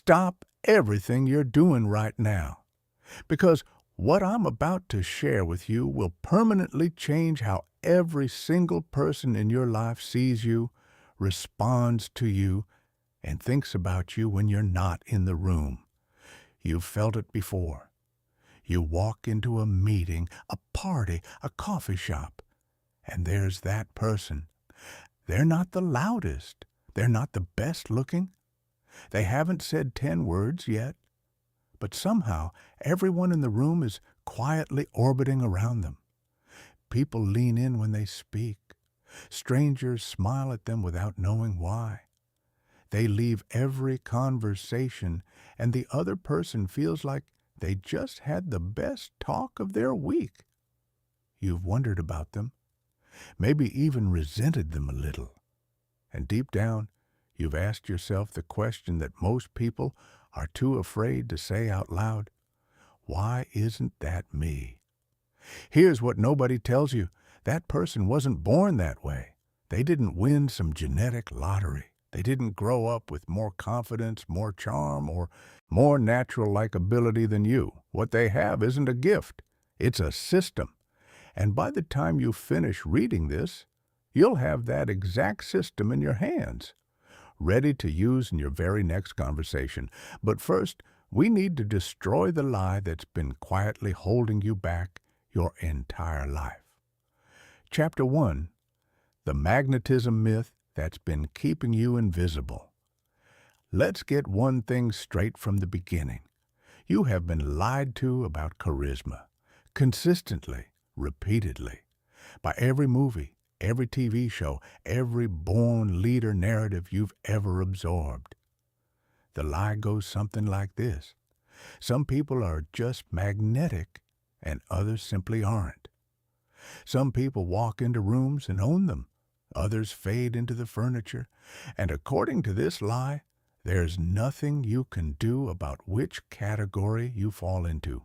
Stop everything you're doing right now, because what I'm about to share with you will permanently change how every single person in your life sees you, responds to you, and thinks about you when you're not in the room. You've felt it before. You walk into a meeting, a party, a coffee shop, and there's that person. They're not the loudest. They're not the best looking. They haven't said 10 words yet. But somehow everyone in the room is quietly orbiting around them. People lean in when they speak. Strangers smile at them without knowing why. They leave every conversation, and the other person feels like they just had the best talk of their week. You've wondered about them, maybe even resented them a little. And deep down, you've asked yourself the question that most people are too afraid to say out loud. Why isn't that me? Here's what nobody tells you. That person wasn't born that way. They didn't win some genetic lottery. They didn't grow up with more confidence, more charm, or more natural-like ability than you. What they have isn't a gift. It's a system. And by the time you finish reading this, you'll have that exact system in your hands, ready to use in your very next conversation. But first, we need to destroy the lie that's been quietly holding you back your entire life. Chapter 1, The Magnetism Myth That's Been Keeping You Invisible. Let's get one thing straight from the beginning. You have been lied to about charisma, consistently, repeatedly, by every movie, every TV show, every born leader narrative you've ever absorbed. The lie goes something like this. Some people are just magnetic and others simply aren't. Some people walk into rooms and own them. Others fade into the furniture. And according to this lie, there's nothing you can do about which category you fall into,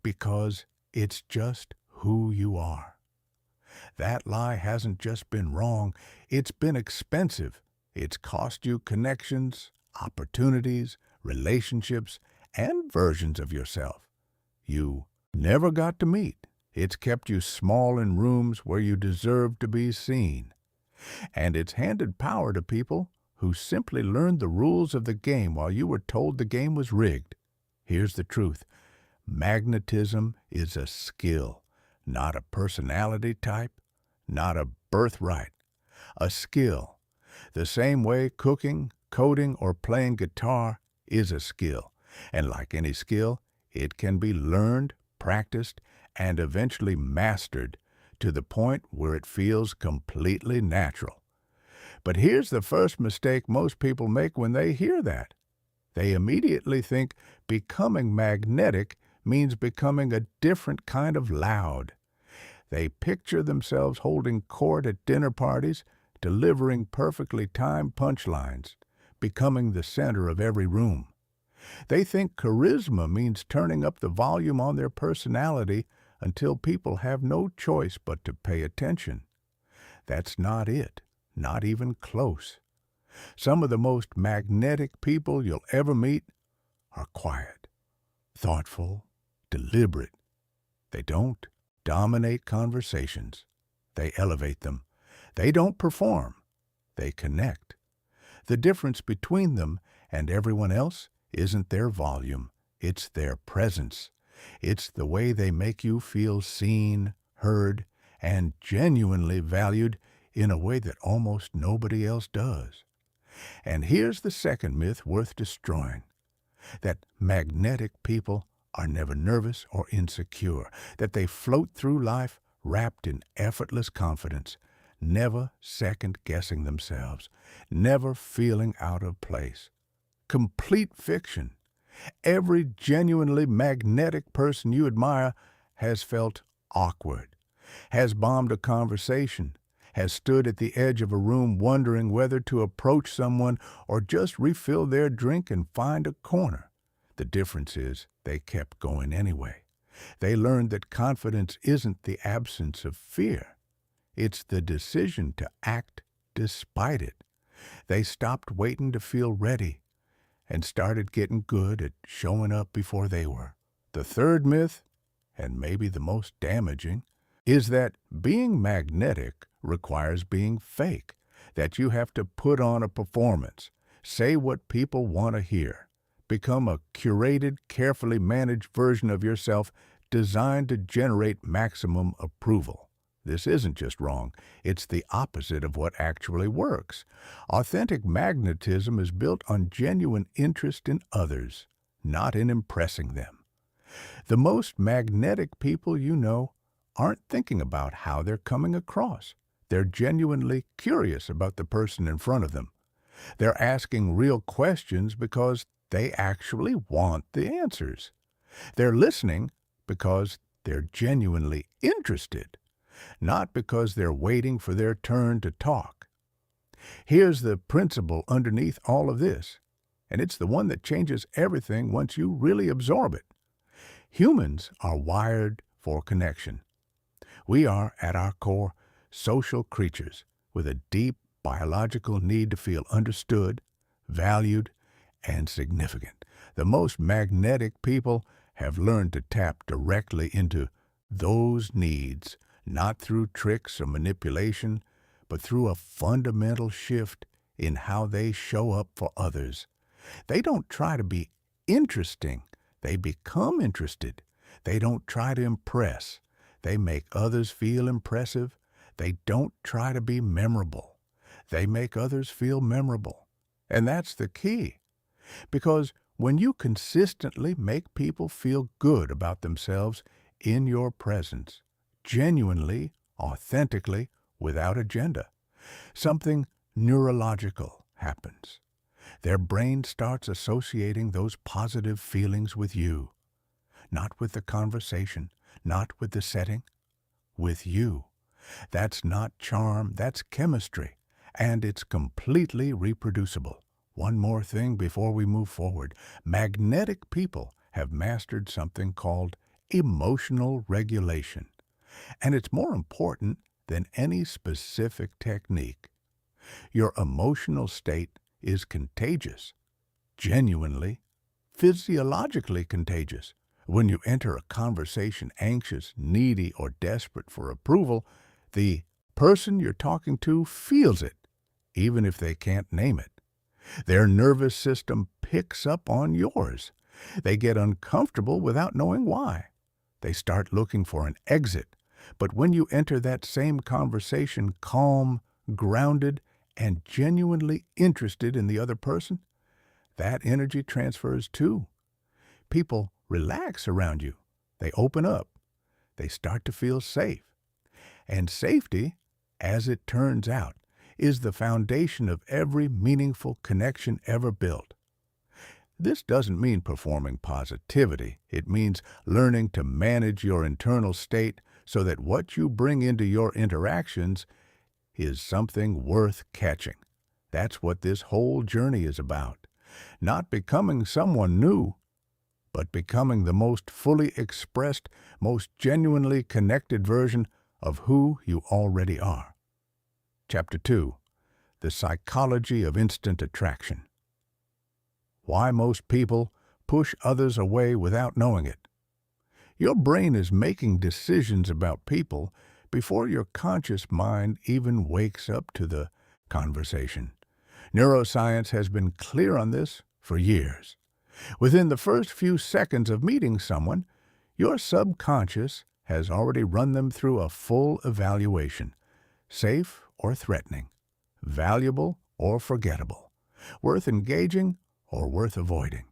because it's just who you are. That lie hasn't just been wrong, it's been expensive. It's cost you connections, opportunities, relationships, and versions of yourself you never got to meet. It's kept you small in rooms where you deserve to be seen. And it's handed power to people who simply learned the rules of the game while you were told the game was rigged. Here's the truth. Magnetism is a skill, not a personality type, not a birthright. A skill. The same way cooking, coding, or playing guitar is a skill. And like any skill, it can be learned, practiced, and eventually mastered to the point where it feels completely natural. But here's the first mistake most people make when they hear that. They immediately think becoming magnetic means becoming a different kind of loud. They picture themselves holding court at dinner parties, delivering perfectly timed punchlines, becoming the center of every room. They think charisma means turning up the volume on their personality until people have no choice but to pay attention. That's not it, not even close. Some of the most magnetic people you'll ever meet are quiet, thoughtful, deliberate. They don't dominate conversations. They elevate them. They don't perform. They connect. The difference between them and everyone else isn't their volume. It's their presence. It's the way they make you feel seen, heard, and genuinely valued in a way that almost nobody else does. And here's the second myth worth destroying, that magnetic people are never nervous or insecure, that they float through life wrapped in effortless confidence, never second-guessing themselves, never feeling out of place. Complete fiction. Every genuinely magnetic person you admire has felt awkward, has bombed a conversation, has stood at the edge of a room wondering whether to approach someone or just refill their drink and find a corner. The difference is they kept going anyway. They learned that confidence isn't the absence of fear. It's the decision to act despite it. They stopped waiting to feel ready and started getting good at showing up before they were. The third myth, and maybe the most damaging, is that being magnetic requires being fake, that you have to put on a performance, say what people want to hear, become a curated, carefully managed version of yourself designed to generate maximum approval. This isn't just wrong, it's the opposite of what actually works. Authentic magnetism is built on genuine interest in others, not in impressing them. The most magnetic people you know aren't thinking about how they're coming across. They're genuinely curious about the person in front of them. They're asking real questions because they actually want the answers. They're listening because they're genuinely interested, not because they're waiting for their turn to talk. Here's the principle underneath all of this, and it's the one that changes everything once you really absorb it. Humans are wired for connection. We are, at our core, social creatures with a deep biological need to feel understood, valued, and significant. The most magnetic people have learned to tap directly into those needs, not through tricks or manipulation, but through a fundamental shift in how they show up for others. They don't try to be interesting, they become interested. They don't try to impress, they make others feel impressive. They don't try to be memorable, they make others feel memorable. And that's the key. Because when you consistently make people feel good about themselves in your presence, genuinely, authentically, without agenda, something neurological happens. Their brain starts associating those positive feelings with you, not with the conversation, not with the setting, with you. That's not charm, that's chemistry, and it's completely reproducible. One more thing before we move forward. Magnetic people have mastered something called emotional regulation, and it's more important than any specific technique. Your emotional state is contagious, genuinely, physiologically contagious. When you enter a conversation anxious, needy, or desperate for approval, the person you're talking to feels it, even if they can't name it. Their nervous system picks up on yours. They get uncomfortable without knowing why. They start looking for an exit. But when you enter that same conversation calm, grounded, and genuinely interested in the other person, that energy transfers too. People relax around you. They open up. They start to feel safe. And safety, as it turns out, is the foundation of every meaningful connection ever built. This doesn't mean performing positivity. It means learning to manage your internal state so that what you bring into your interactions is something worth catching. That's what this whole journey is about. Not becoming someone new, but becoming the most fully expressed, most genuinely connected version of who you already are. Chapter 2. The Psychology of Instant Attraction. Why most people push others away without knowing it. Your brain is making decisions about people before your conscious mind even wakes up to the conversation. Neuroscience has been clear on this for years. Within the first few seconds of meeting someone, your subconscious has already run them through a full evaluation, safe or threatening, valuable or forgettable, worth engaging or worth avoiding.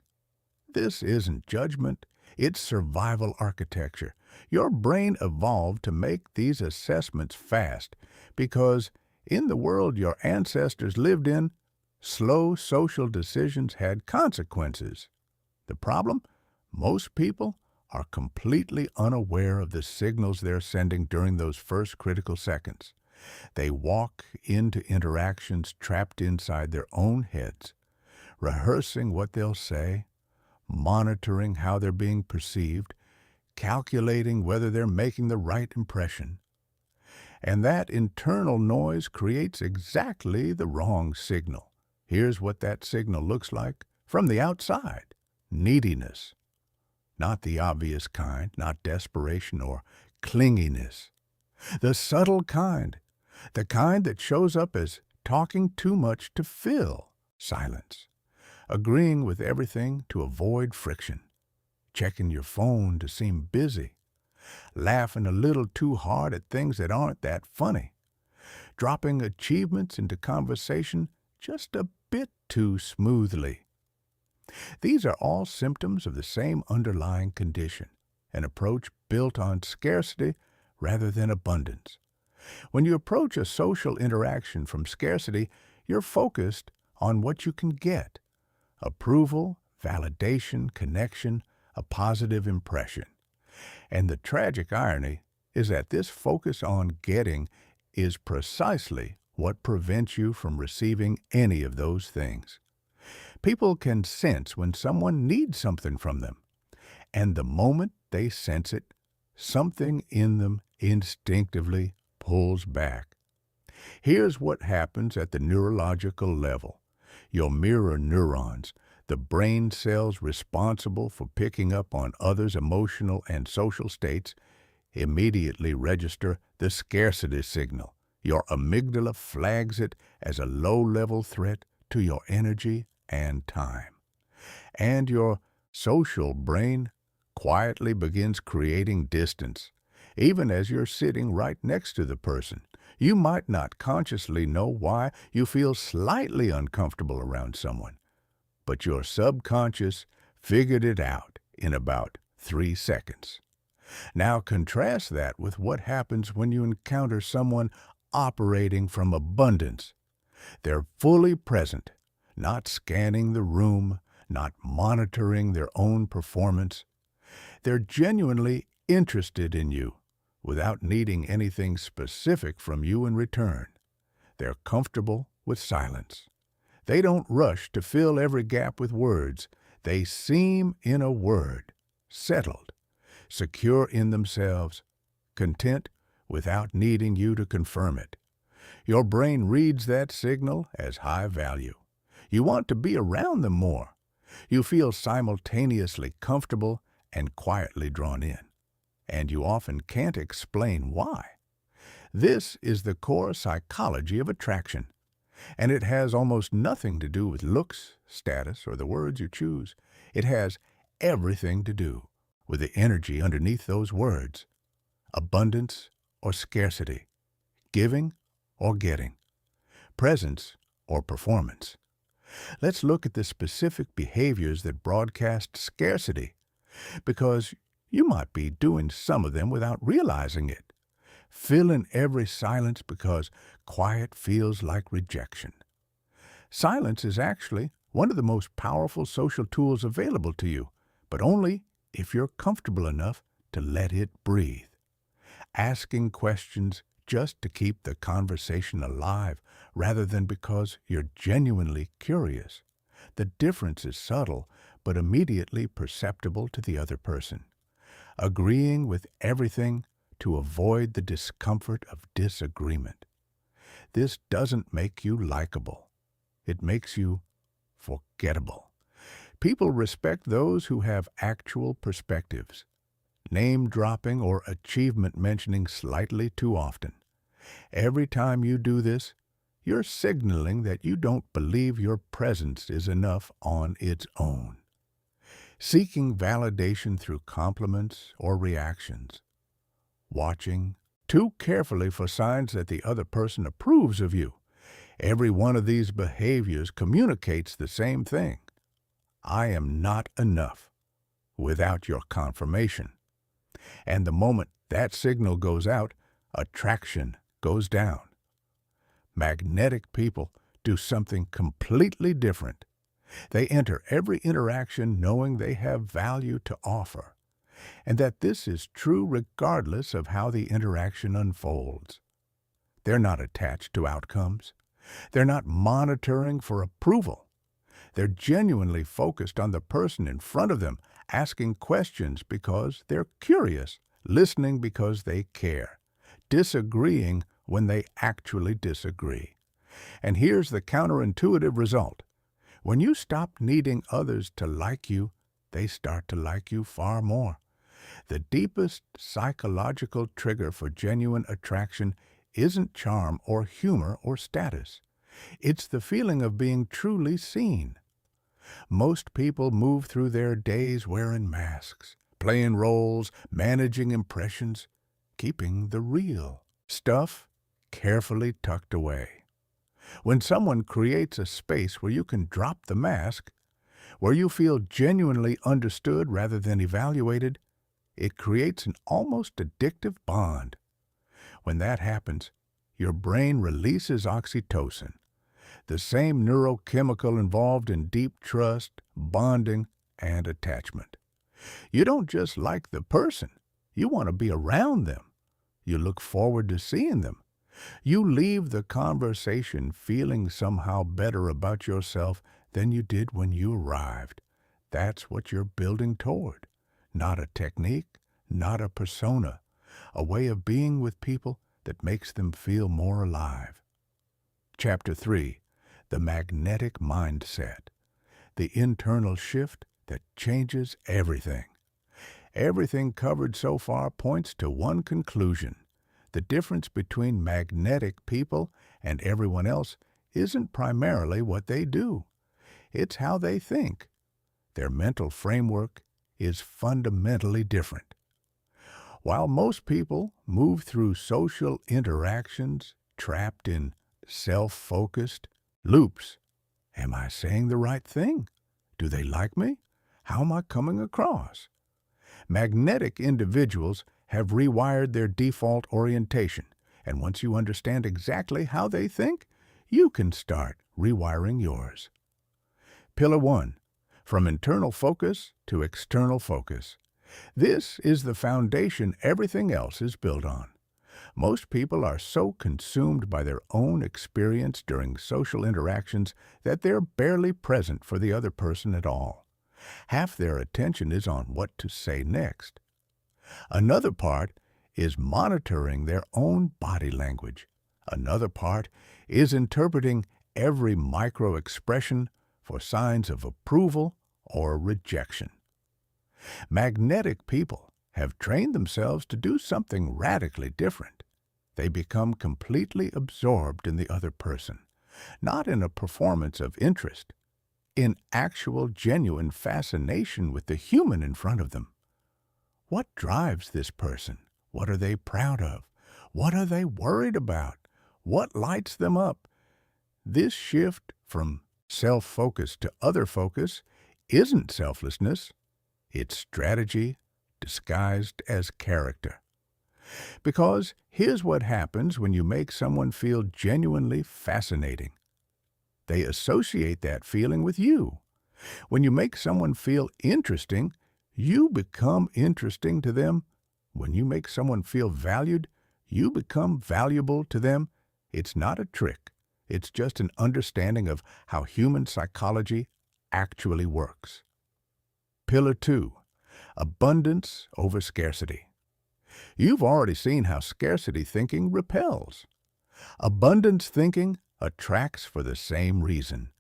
This isn't judgment, it's survival architecture. Your brain evolved to make these assessments fast because in the world your ancestors lived in, slow social decisions had consequences. The problem? Most people are completely unaware of the signals they're sending during those first critical seconds. They walk into interactions trapped inside their own heads, rehearsing what they'll say, monitoring how they're being perceived, calculating whether they're making the right impression. And that internal noise creates exactly the wrong signal. Here's what that signal looks like From the outside, neediness, not the obvious kind, not desperation or clinginess. The subtle kind, the kind that shows up as talking too much to fill silence, agreeing with everything to avoid friction, checking your phone to seem busy, laughing a little too hard at things that aren't that funny, dropping achievements into conversation just a bit too smoothly. These are all symptoms of the same underlying condition, an approach built on scarcity rather than abundance. When you approach a social interaction from scarcity, you're focused on what you can get: approval, validation, connection, a positive impression. And the tragic irony is that this focus on getting is precisely what prevents you from receiving any of those things. People can sense when someone needs something from them, and the moment they sense it, something in them instinctively pulls back. Here's what happens at the neurological level. Your mirror neurons, the brain cells responsible for picking up on others' emotional and social states, immediately register the scarcity signal. Your amygdala flags it as a low-level threat to your energy and time. And your social brain quietly begins creating distance. Even as you're sitting right next to the person, you might not consciously know why you feel slightly uncomfortable around someone, but your subconscious figured it out in about 3 seconds. Now contrast that with what happens when you encounter someone operating from abundance. They're fully present, not scanning the room, not monitoring their own performance. They're genuinely interested in you without needing anything specific from you in return. They're comfortable with silence. They don't rush to fill every gap with words. They seem, in a word, settled, secure in themselves, content without needing you to confirm it. Your brain reads that signal as high value. You want to be around them more. You feel simultaneously comfortable and quietly drawn in, and you often can't explain why. This is the core psychology of attraction, and it has almost nothing to do with looks, status, or the words you choose. It has everything to do with the energy underneath those words: abundance or scarcity, giving or getting, presence or performance. Let's look at the specific behaviors that broadcast scarcity, because you might be doing some of them without realizing it. Fill in every silence because quiet feels like rejection. Silence is actually one of the most powerful social tools available to you, but only if you're comfortable enough to let it breathe. Asking questions just to keep the conversation alive rather than because you're genuinely curious. The difference is subtle but immediately perceptible to the other person. Agreeing with everything to avoid the discomfort of disagreement. This doesn't make you likable. It makes you forgettable. People respect those who have actual perspectives. Name-dropping or achievement mentioning slightly too often. Every time you do this, you're signaling that you don't believe your presence is enough on its own. Seeking validation through compliments or reactions. Watching too carefully for signs that the other person approves of you. Every one of these behaviors communicates the same thing: I am not enough without your confirmation. And the moment that signal goes out, attraction goes down. Magnetic people do something completely different. They enter every interaction knowing they have value to offer, and that this is true regardless of how the interaction unfolds. They're not attached to outcomes. They're not monitoring for approval. They're genuinely focused on the person in front of them, asking questions because they're curious, listening because they care, disagreeing when they actually disagree. And here's the counterintuitive result. When you stop needing others to like you, they start to like you far more. The deepest psychological trigger for genuine attraction isn't charm or humor or status. It's the feeling of being truly seen. Most people move through their days wearing masks, playing roles, managing impressions, keeping the real stuff carefully tucked away. When someone creates a space where you can drop the mask, where you feel genuinely understood rather than evaluated, it creates an almost addictive bond. When that happens, your brain releases oxytocin, the same neurochemical involved in deep trust, bonding, and attachment. You don't just like the person, you want to be around them. You look forward to seeing them. You leave the conversation feeling somehow better about yourself than you did when you arrived. That's what you're building toward. Not a technique, not a persona, a way of being with people that makes them feel more alive. Chapter 3. The Magnetic Mindset. The internal shift that changes everything. Everything covered so far points to one conclusion. The difference between magnetic people and everyone else isn't primarily what they do. It's how they think. Their mental framework is fundamentally different. While most people move through social interactions trapped in self-focused loops, am I saying the right thing? Do they like me? How am I coming across? Magnetic individuals have rewired their default orientation, and once you understand exactly how they think, you can start rewiring yours. Pillar 1. From internal focus to external focus. This is the foundation everything else is built on. Most people are so consumed by their own experience during social interactions that they're barely present for the other person at all. Half their attention is on what to say next. Another part is monitoring their own body language. Another part is interpreting every micro-expression for signs of approval or rejection. Magnetic people have trained themselves to do something radically different. They become completely absorbed in the other person, not in a performance of interest, in actual genuine fascination with the human in front of them. What drives this person? What are they proud of? What are they worried about? What lights them up? This shift from self-focus to other focus isn't selflessness. It's strategy disguised as character. Because here's what happens when you make someone feel genuinely fascinating. They associate that feeling with you. When you make someone feel interesting, you become interesting to them. When you make someone feel valued, you become valuable to them. It's not a trick. It's just an understanding of how human psychology actually works. Pillar 2. Abundance over scarcity. You've already seen how scarcity thinking repels. Abundance thinking attracts for the same reason.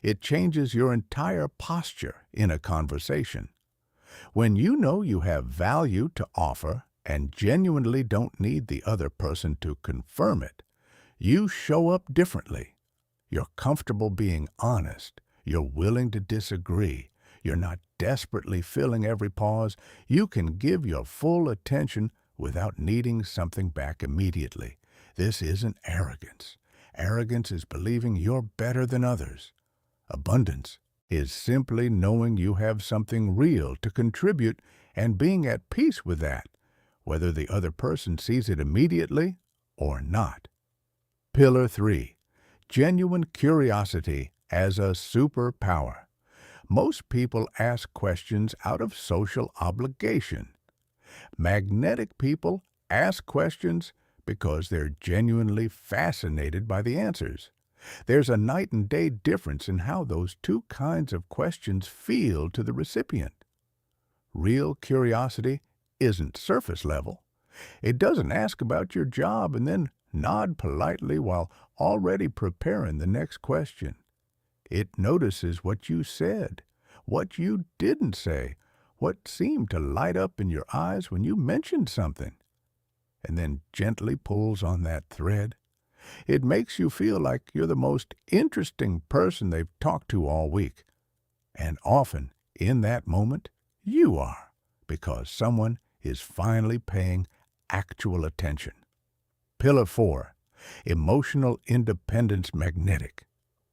It changes your entire posture in a conversation. When you know you have value to offer and genuinely don't need the other person to confirm it, you show up differently. You're comfortable being honest. You're willing to disagree. You're not desperately filling every pause. You can give your full attention without needing something back immediately. This isn't arrogance. Arrogance is believing you're better than others. Abundance is simply knowing you have something real to contribute and being at peace with that, whether the other person sees it immediately or not. Pillar 3. Genuine curiosity as a superpower. Most people ask questions out of social obligation. Magnetic people ask questions because they're genuinely fascinated by the answers. There's a night and day difference in how those two kinds of questions feel to the recipient. Real curiosity isn't surface level. It doesn't ask about your job and then nod politely while already preparing the next question. It notices what you said, what you didn't say, what seemed to light up in your eyes when you mentioned something, and then gently pulls on that thread. It makes you feel like you're the most interesting person they've talked to all week. And often, in that moment, you are, because someone is finally paying actual attention. Pillar 4, emotional independence magnetic.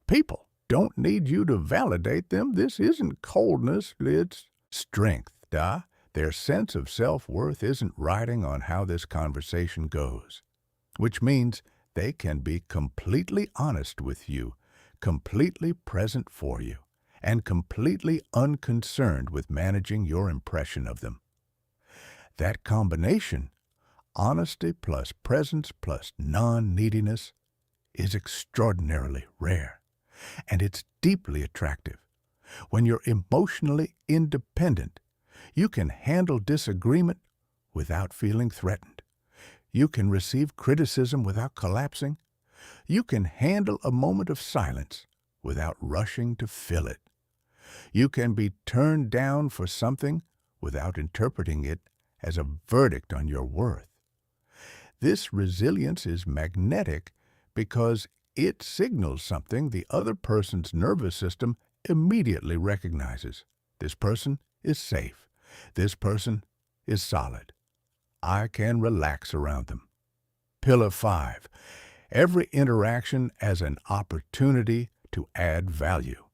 People don't need you to validate them. This isn't coldness, it's strength. Their sense of self-worth isn't riding on how this conversation goes, which means they can be completely honest with you, completely present for you, and completely unconcerned with managing your impression of them. That combination, honesty plus presence plus non-neediness, is extraordinarily rare, and it's deeply attractive. When you're emotionally independent, you can handle disagreement without feeling threatened. You can receive criticism without collapsing. You can handle a moment of silence without rushing to fill it. You can be turned down for something without interpreting it as a verdict on your worth. This resilience is magnetic because it signals something the other person's nervous system immediately recognizes. This person is safe. This person is solid. I can relax around them. Pillar 5. Every interaction as an opportunity to add value.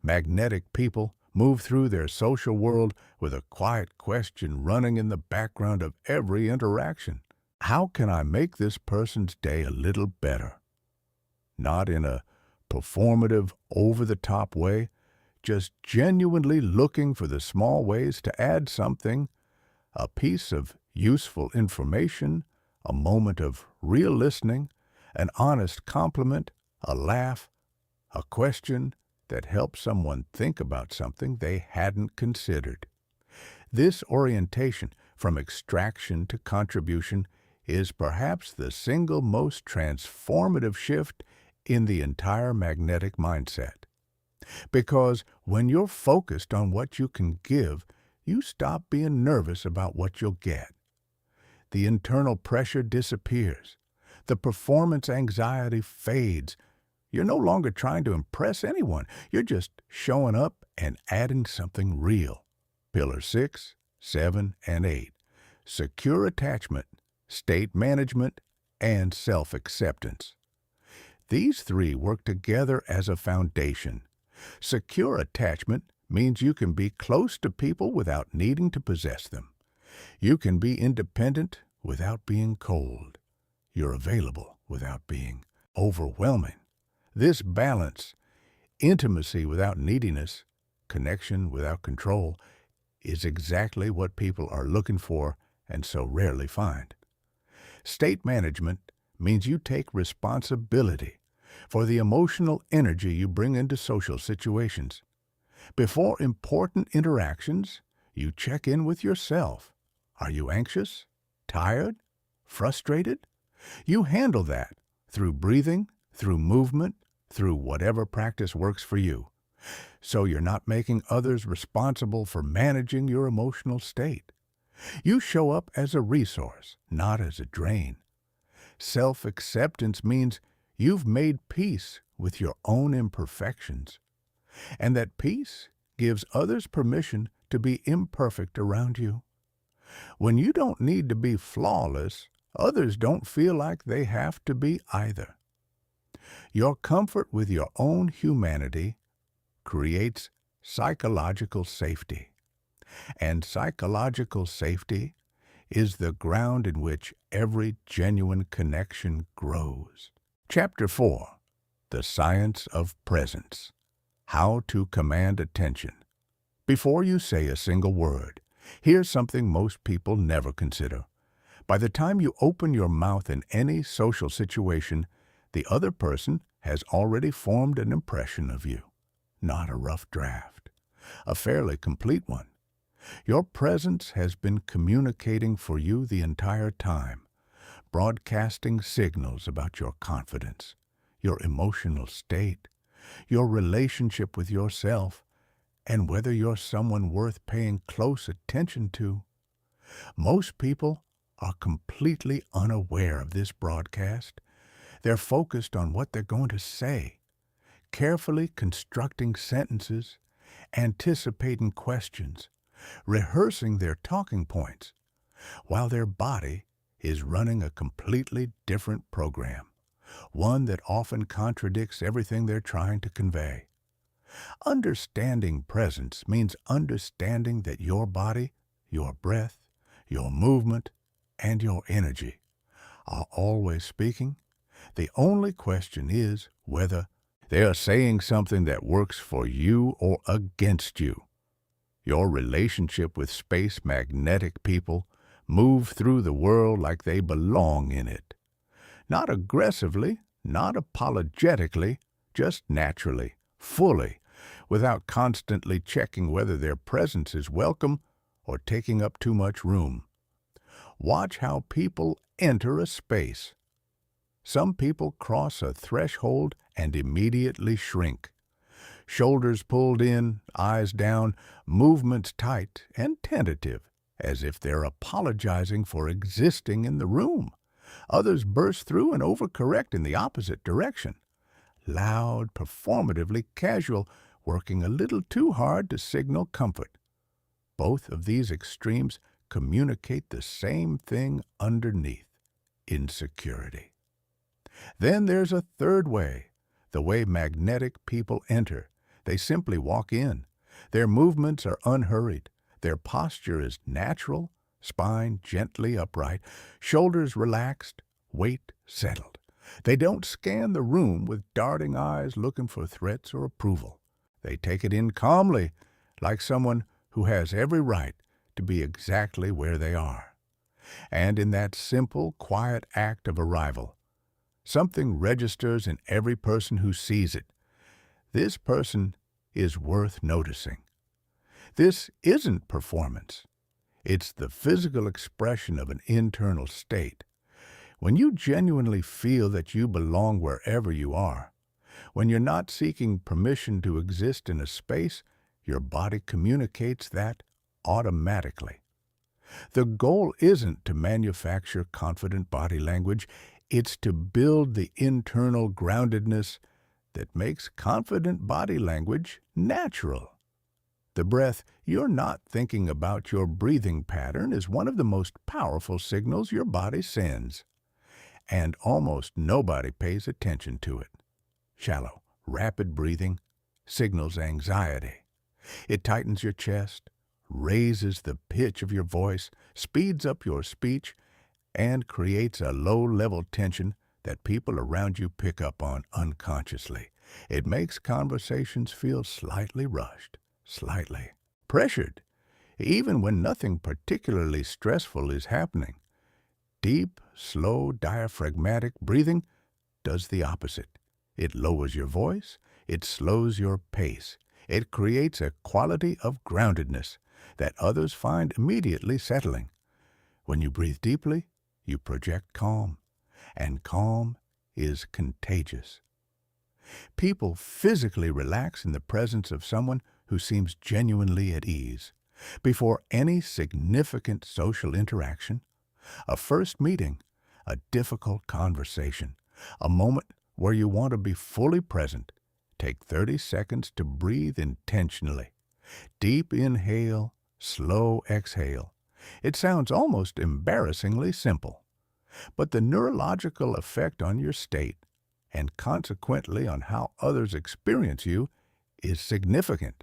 Magnetic people move through their social world with a quiet question running in the background of every interaction. How can I make this person's day a little better? Not in a performative, over-the-top way, just genuinely looking for the small ways to add something, a piece of useful information, a moment of real listening, an honest compliment, a laugh, a question that helps someone think about something they hadn't considered. This orientation from extraction to contribution is perhaps the single most transformative shift in the entire magnetic mindset. Because when you're focused on what you can give, you stop being nervous about what you'll get. The internal pressure disappears. The performance anxiety fades. You're no longer trying to impress anyone. You're just showing up and adding something real. Pillar 6, 7, and 8. Secure attachment, state management, and self-acceptance. These 3 work together as a foundation. Secure attachment means you can be close to people without needing to possess them. You can be independent without being cold. You're available without being overwhelming. This balance, intimacy without neediness, connection without control, is exactly what people are looking for and so rarely find. State management means you take responsibility for the emotional energy you bring into social situations. Before important interactions, you check in with yourself. Are you anxious? Tired? Frustrated? You handle that through breathing, through movement, through whatever practice works for you. So you're not making others responsible for managing your emotional state. You show up as a resource, not as a drain. Self-acceptance means you've made peace with your own imperfections, and that peace gives others permission to be imperfect around you. When you don't need to be flawless, others don't feel like they have to be either. Your comfort with your own humanity creates psychological safety, and psychological safety is the ground in which every genuine connection grows. Chapter 4. The Science of Presence. How to command attention. Before you say a single word, here's something most people never consider. By the time you open your mouth in any social situation, the other person has already formed an impression of you. Not a rough draft, a fairly complete one. Your presence has been communicating for you the entire time, broadcasting signals about your confidence, your emotional state, your relationship with yourself, and whether you're someone worth paying close attention to. Most people are completely unaware of this broadcast. They're focused on what they're going to say, carefully constructing sentences, anticipating questions, rehearsing their talking points, while their body is running a completely different program, one that often contradicts everything they're trying to convey. Understanding presence means understanding that your body, your breath, your movement, and your energy are always speaking. The only question is whether they are saying something that works for you or against you. Your relationship with space magnetic people move through the world like they belong in it. Not aggressively, not apologetically, just naturally, fully, without constantly checking whether their presence is welcome or taking up too much room. Watch how people enter a space. Some people cross a threshold and immediately shrink. Shoulders pulled in, eyes down, movements tight and tentative, as if they're apologizing for existing in the room. Others burst through and overcorrect in the opposite direction. Loud, performatively casual, working a little too hard to signal comfort. Both of these extremes communicate the same thing underneath: insecurity. Then there's a third way, the way magnetic people enter. They simply walk in. Their movements are unhurried. Their posture is natural, spine gently upright, shoulders relaxed, weight settled. They don't scan the room with darting eyes looking for threats or approval. They take it in calmly, like someone who has every right to be exactly where they are. And in that simple, quiet act of arrival, something registers in every person who sees it. This person is worth noticing. This isn't performance. It's the physical expression of an internal state. When you genuinely feel that you belong wherever you are, when you're not seeking permission to exist in a space, your body communicates that automatically. The goal isn't to manufacture confident body language. It's to build the internal groundedness that makes confident body language natural. The breath, you're not thinking about your breathing pattern, is one of the most powerful signals your body sends. And almost nobody pays attention to it. Shallow, rapid breathing signals anxiety. It tightens your chest, raises the pitch of your voice, speeds up your speech, and creates a low-level tension that people around you pick up on unconsciously. It makes conversations feel slightly rushed, slightly pressured, even when nothing particularly stressful is happening. Deep, slow, diaphragmatic breathing does the opposite. It lowers your voice, it slows your pace, it creates a quality of groundedness that others find immediately settling. When you breathe deeply, you project calm, and calm is contagious. People physically relax in the presence of someone who seems genuinely at ease. Before any significant social interaction, a first meeting, a difficult conversation, a moment where you want to be fully present, take 30 seconds to breathe intentionally. Deep inhale, slow exhale. It sounds almost embarrassingly simple, but the neurological effect on your state, and consequently on how others experience you, is significant.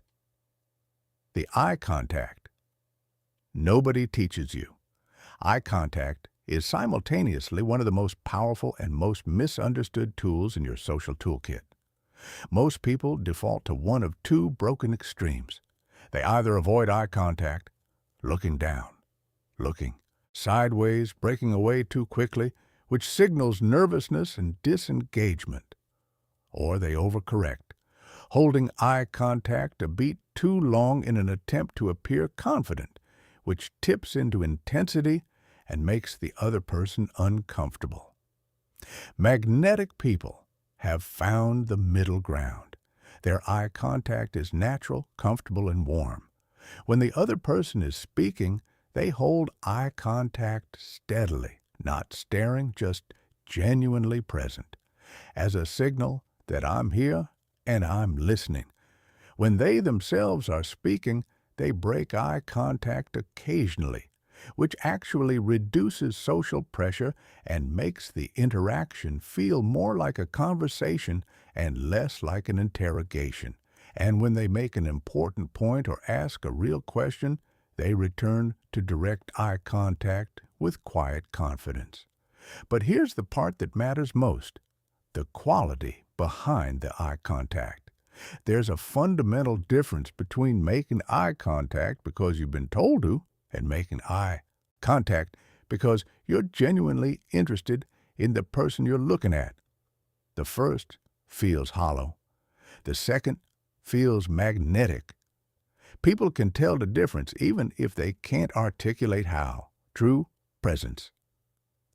The eye contact. Nobody teaches you. Eye contact is simultaneously one of the most powerful and most misunderstood tools in your social toolkit. Most people default to one of two broken extremes. They either avoid eye contact, looking down, looking sideways, breaking away too quickly, which signals nervousness and disengagement, or they overcorrect, holding eye contact a beat too long in an attempt to appear confident, which tips into intensity and makes the other person uncomfortable. Magnetic people have found the middle ground. Their eye contact is natural, comfortable, and warm. When the other person is speaking, they hold eye contact steadily, not staring, just genuinely present, as a signal that I'm here and I'm listening. When they themselves are speaking, they break eye contact occasionally, which actually reduces social pressure and makes the interaction feel more like a conversation and less like an interrogation. And when they make an important point or ask a real question, they return to direct eye contact with quiet confidence. But here's the part that matters most: the quality behind the eye contact. There's a fundamental difference between making eye contact because you've been told to and making eye contact because you're genuinely interested in the person you're looking at. The first feels hollow. The second feels magnetic. People can tell the difference even if they can't articulate how. True presence,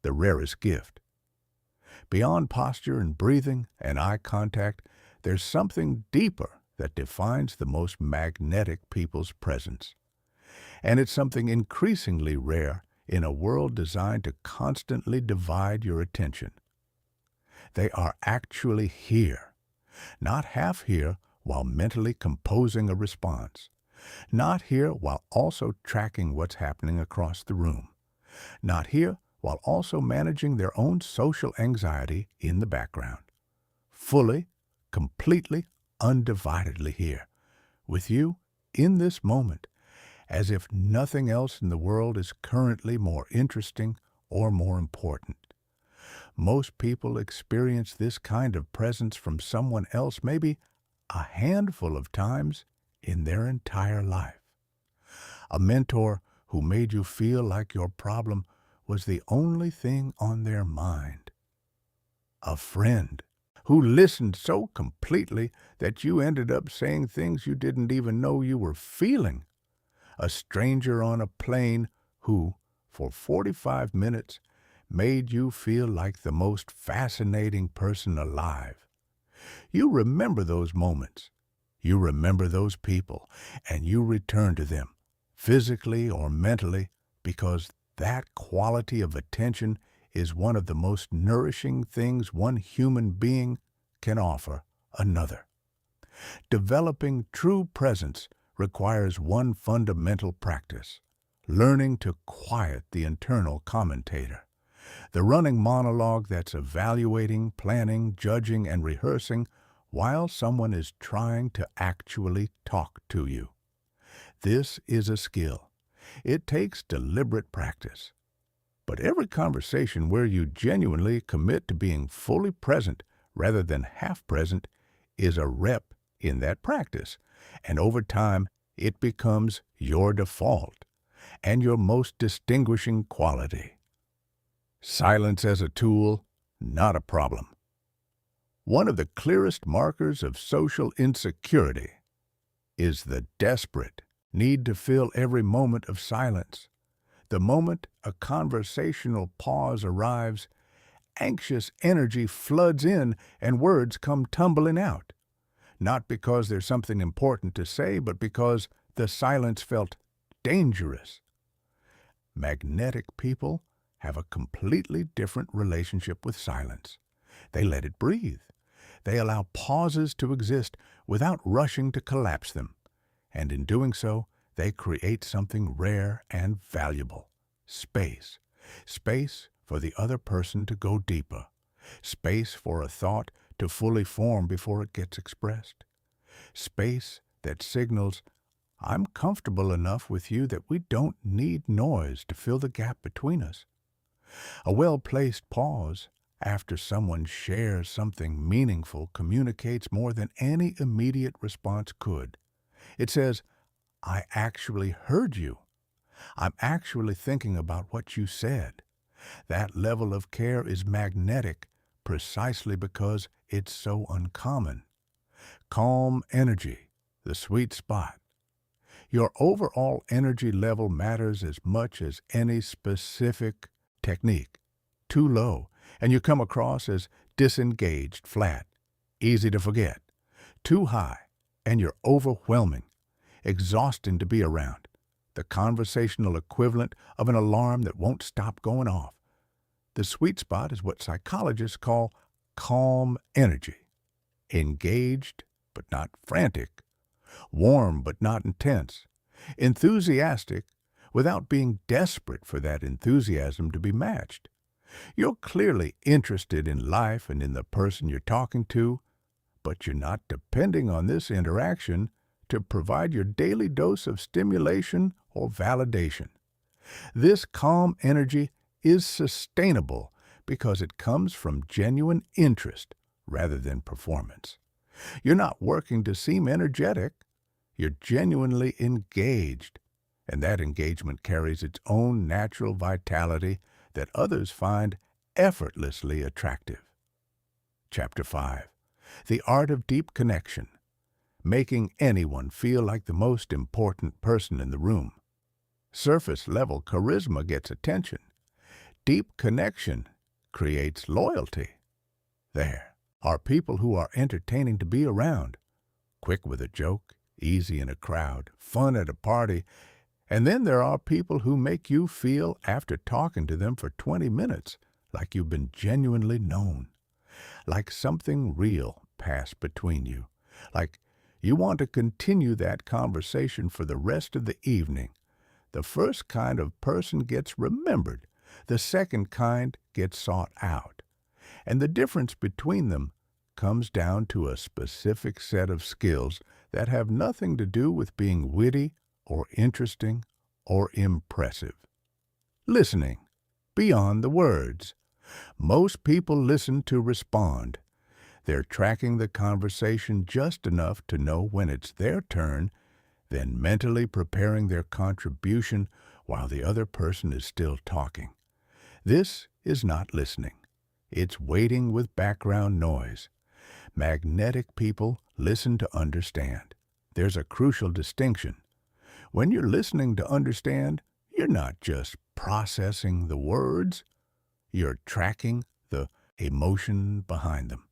the rarest gift. Beyond posture and breathing and eye contact, there's something deeper that defines the most magnetic people's presence. And it's something increasingly rare in a world designed to constantly divide your attention. They are actually here, not half here while mentally composing a response, not here while also tracking what's happening across the room, not here while also managing their own social anxiety in the background. Fully, completely, undividedly here, with you in this moment, as if nothing else in the world is currently more interesting or more important. Most people experience this kind of presence from someone else maybe a handful of times in their entire life. A mentor who made you feel like your problem was the only thing on their mind. A friend who listened so completely that you ended up saying things you didn't even know you were feeling. A stranger on a plane who, for 45 minutes, made you feel like the most fascinating person alive. You remember those moments. You remember those people, and you return to them, physically or mentally, because that quality of attention is one of the most nourishing things one human being can offer another. Developing true presence requires one fundamental practice: learning to quiet the internal commentator, the running monologue that's evaluating, planning, judging, and rehearsing while someone is trying to actually talk to you. This is a skill. It takes deliberate practice. But every conversation where you genuinely commit to being fully present rather than half present is a rep in that practice, and over time it becomes your default and your most distinguishing quality. Silence as a tool, not a problem. One of the clearest markers of social insecurity is the desperate need to fill every moment of silence. The moment a conversational pause arrives, anxious energy floods in and words come tumbling out. Not because there's something important to say, but because the silence felt dangerous. Magnetic people have a completely different relationship with silence. They let it breathe. They allow pauses to exist without rushing to collapse them. And in doing so, they create something rare and valuable: space. Space for the other person to go deeper. Space for a thought to fully form before it gets expressed. Space that signals, I'm comfortable enough with you that we don't need noise to fill the gap between us. A well-placed pause after someone shares something meaningful communicates more than any immediate response could. It says, I actually heard you. I'm actually thinking about what you said. That level of care is magnetic precisely because it's so uncommon. Calm energy, the sweet spot. Your overall energy level matters as much as any specific technique. Too low, and you come across as disengaged, flat, easy to forget. too high, and you're overwhelming, exhausting to be around, the conversational equivalent of an alarm that won't stop going off. The sweet spot is what psychologists call calm energy, engaged but not frantic, warm but not intense, enthusiastic without being desperate for that enthusiasm to be matched. You're clearly interested in life and in the person you're talking to, but you're not depending on this interaction to provide your daily dose of stimulation or validation. This calm energy is sustainable because it comes from genuine interest rather than performance. You're not working to seem energetic. You're genuinely engaged, and that engagement carries its own natural vitality that others find effortlessly attractive. Chapter 5. The Art of Deep Connection. Making anyone feel like the most important person in the room. Surface-level charisma gets attention. Deep connection creates loyalty. There are people who are entertaining to be around, quick with a joke, easy in a crowd, fun at a party, and then there are people who make you feel, after talking to them for 20 minutes, like you've been genuinely known, like something real passed between you, like you want to continue that conversation for the rest of the evening. The first kind of person gets remembered. The second kind gets sought out. And the difference between them comes down to a specific set of skills that have nothing to do with being witty or interesting or impressive. Listening, beyond the words. Most people listen to respond. They're tracking the conversation just enough to know when it's their turn, then mentally preparing their contribution while the other person is still talking. This is not listening. It's waiting with background noise. Magnetic people listen to understand. There's a crucial distinction. When you're listening to understand, you're not just processing the words. You're tracking the emotion behind them,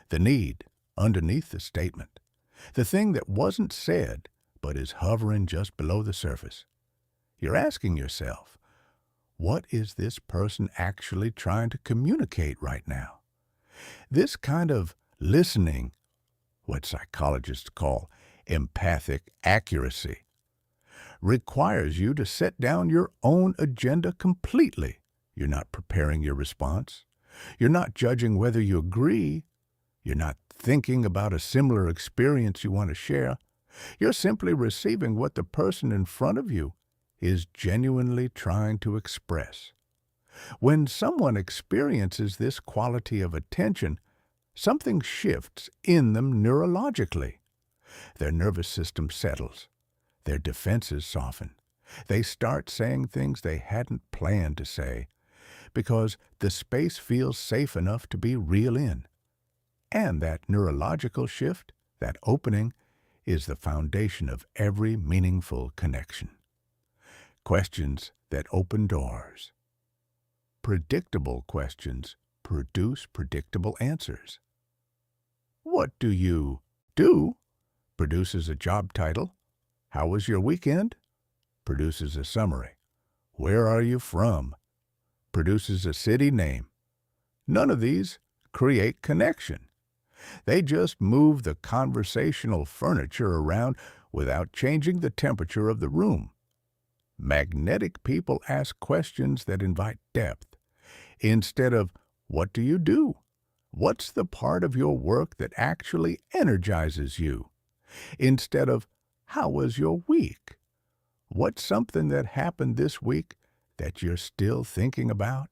the need underneath the statement, the thing that wasn't said but is hovering just below the surface. You're asking yourself, what is this person actually trying to communicate right now? This kind of listening, what psychologists call empathic accuracy, requires you to set down your own agenda completely. You're not preparing your response. You're not judging whether you agree. You're not thinking about a similar experience you want to share. You're simply receiving what the person in front of you is genuinely trying to express. When someone experiences this quality of attention, something shifts in them neurologically. Their nervous system settles. Their defenses soften. They start saying things they hadn't planned to say because the space feels safe enough to be real in. And that neurological shift, that opening, is the foundation of every meaningful connection. Questions that open doors. Predictable questions produce predictable answers. What do you do? Produces a job title. How was your weekend? Produces a summary. Where are you from? Produces a city name. None of these create connection. They just move the conversational furniture around without changing the temperature of the room. Magnetic people ask questions that invite depth. Instead of, what do you do? What's the part of your work that actually energizes you? Instead of, how was your week? What's something that happened this week that you're still thinking about?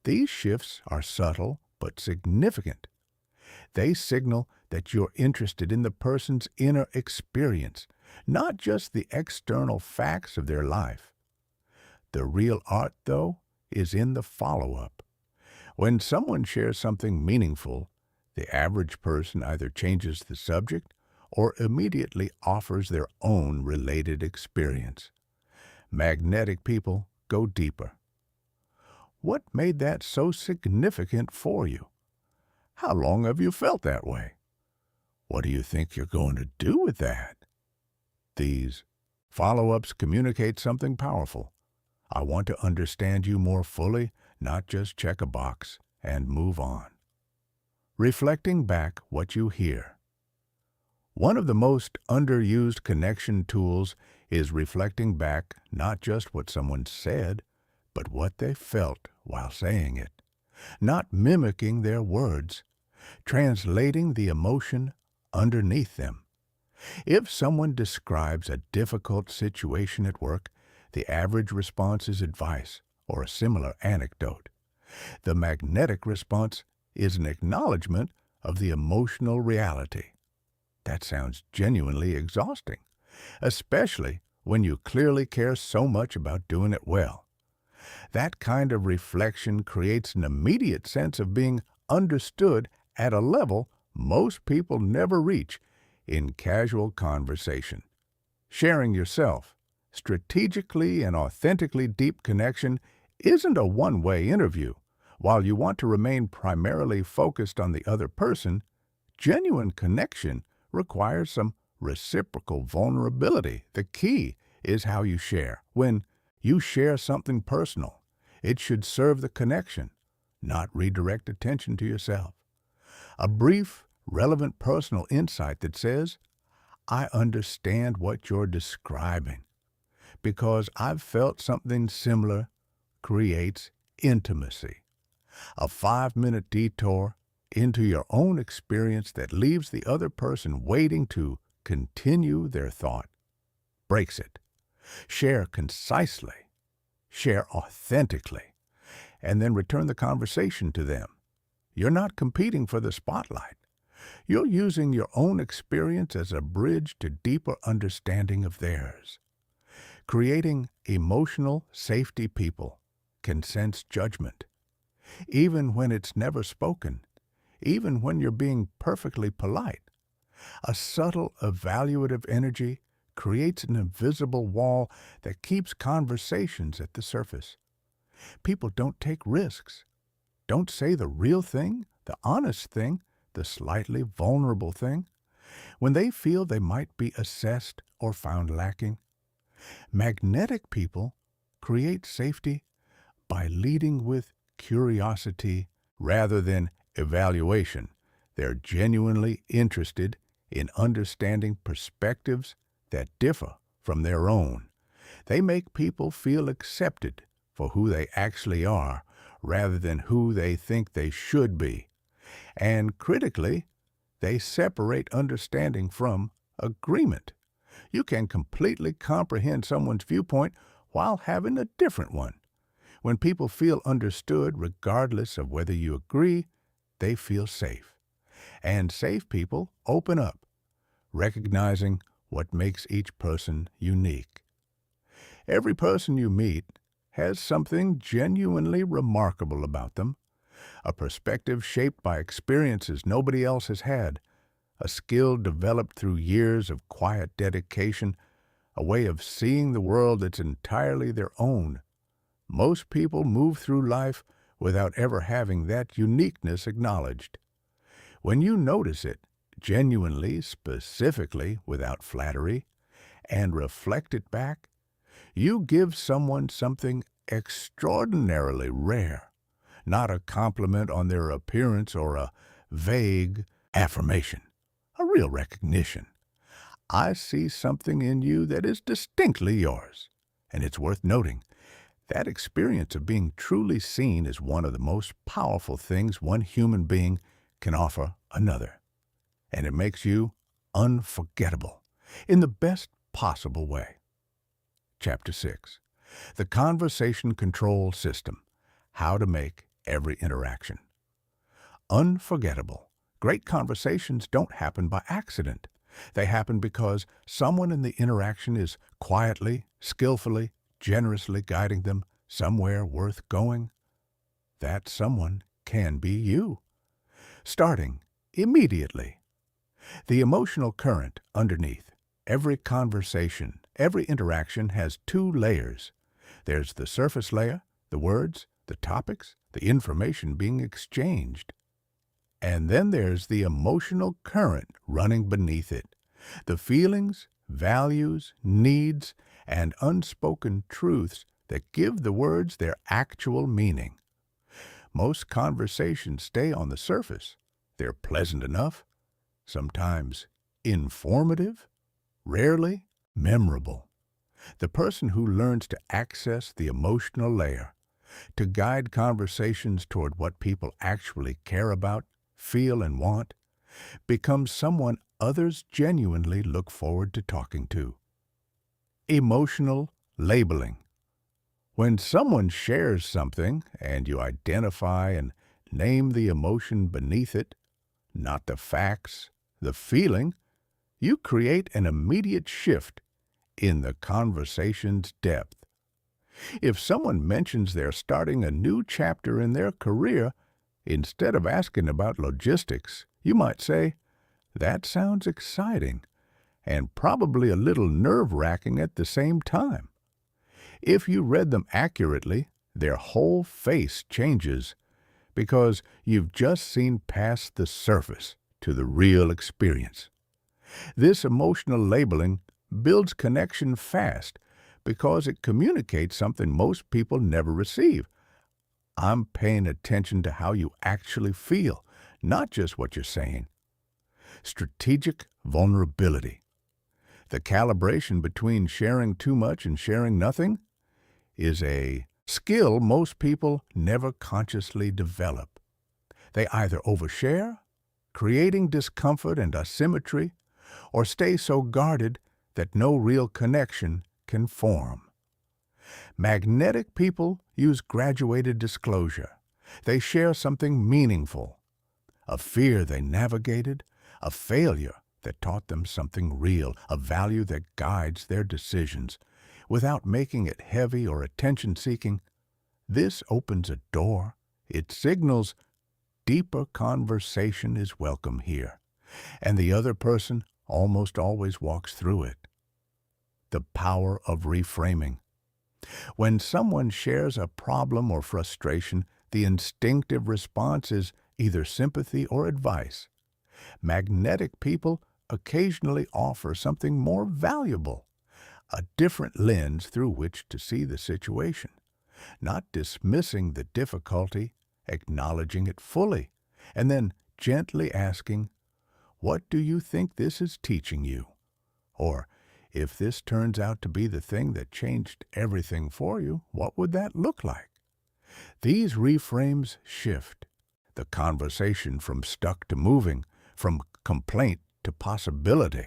These shifts are subtle but significant. They signal that you're interested in the person's inner experience, not just the external facts of their life. The real art, though, is in the follow-up. When someone shares something meaningful, the average person either changes the subject or immediately offers their own related experience. Magnetic people go deeper. What made that so significant for you? How long have you felt that way? What do you think you're going to do with that? These follow-ups communicate something powerful. I want to understand you more fully, not just check a box and move on. Reflecting back what you hear. One of the most underused connection tools is reflecting back not just what someone said, but what they felt while saying it. Not mimicking their words, translating the emotion underneath them. If someone describes a difficult situation at work, the average response is advice or a similar anecdote. The magnetic response is an acknowledgement of the emotional reality. That sounds genuinely exhausting, especially when you clearly care so much about doing it well. That kind of reflection creates an immediate sense of being understood at a level most people never reach in casual conversation. Sharing yourself, strategically and authentically deep connection isn't a one-way interview. While you want to remain primarily focused on the other person, genuine connection requires some reciprocal vulnerability. The key is how you share. When you share something personal, it should serve the connection, not redirect attention to yourself. A brief, relevant personal insight that says, I understand what you're describing because I've felt something similar, creates intimacy. A 5-minute detour into your own experience that leaves the other person waiting to continue their thought breaks it. Share concisely, share authentically, and then return the conversation to them. You're not competing for the spotlight. You're using your own experience as a bridge to deeper understanding of theirs. Creating emotional safety people can sense judgment, even when it's never spoken, even when you're being perfectly polite. A subtle evaluative energy creates an invisible wall that keeps conversations at the surface. People don't take risks, don't say the real thing, the honest thing, the slightly vulnerable thing, when they feel they might be assessed or found lacking. Magnetic people create safety by leading with curiosity rather than evaluation. They're genuinely interested in understanding perspectives that differ from their own. They make people feel accepted for who they actually are rather than who they think they should be. And critically, they separate understanding from agreement. You can completely comprehend someone's viewpoint while having a different one. When people feel understood, regardless of whether you agree, they feel safe. And safe people open up, recognizing what makes each person unique. Every person you meet has something genuinely remarkable about them, a perspective shaped by experiences nobody else has had, a skill developed through years of quiet dedication, a way of seeing the world that's entirely their own. Most people move through life without ever having that uniqueness acknowledged. When you notice it, genuinely, specifically, without flattery, and reflect it back, you give someone something extraordinarily rare, not a compliment on their appearance or a vague affirmation, a real recognition. I see something in you that is distinctly yours, and it's worth noting. That experience of being truly seen is one of the most powerful things one human being can offer another, and it makes you unforgettable in the best possible way. Chapter 6. The Conversation Control System. How to Make Every Interaction. Unforgettable. Great conversations don't happen by accident. They happen because someone in the interaction is quietly, skillfully, generously guiding them somewhere worth going. That someone can be you. Starting immediately. The emotional current underneath every conversation, every interaction has 2 layers. There's the surface layer, the words, the topics, the information being exchanged. And then there's the emotional current running beneath it. The feelings, values, needs, and unspoken truths that give the words their actual meaning. Most conversations stay on the surface. They're pleasant enough, sometimes informative, rarely memorable. The person who learns to access the emotional layer, to guide conversations toward what people actually care about, feel, and want, becomes someone others genuinely look forward to talking to. Emotional labeling. When someone shares something and you identify and name the emotion beneath it, not the facts, the feeling, you create an immediate shift in the conversation's depth. If someone mentions they're starting a new chapter in their career, instead of asking about logistics, you might say, "That sounds exciting," and probably a little nerve-wracking at the same time. If you read them accurately, their whole face changes because you've just seen past the surface to the real experience. This emotional labeling builds connection fast because it communicates something most people never receive. I'm paying attention to how you actually feel, not just what you're saying. Strategic vulnerability. The calibration between sharing too much and sharing nothing is a skill most people never consciously develop. They either overshare, creating discomfort and asymmetry, or stay so guarded that no real connection can form. Magnetic people use graduated disclosure. They share something meaningful, a fear they navigated, a failure that taught them something real, a value that guides their decisions, without making it heavy or attention-seeking. This opens a door. It signals deeper conversation is welcome here, and the other person almost always walks through it. The power of reframing. When someone shares a problem or frustration, the instinctive response is either sympathy or advice. Magnetic people occasionally offer something more valuable, a different lens through which to see the situation, not dismissing the difficulty, acknowledging it fully, and then gently asking, "What do you think this is teaching you?" Or, "If this turns out to be the thing that changed everything for you, what would that look like?" These reframes shift the conversation from stuck to moving, from complaint to possibility.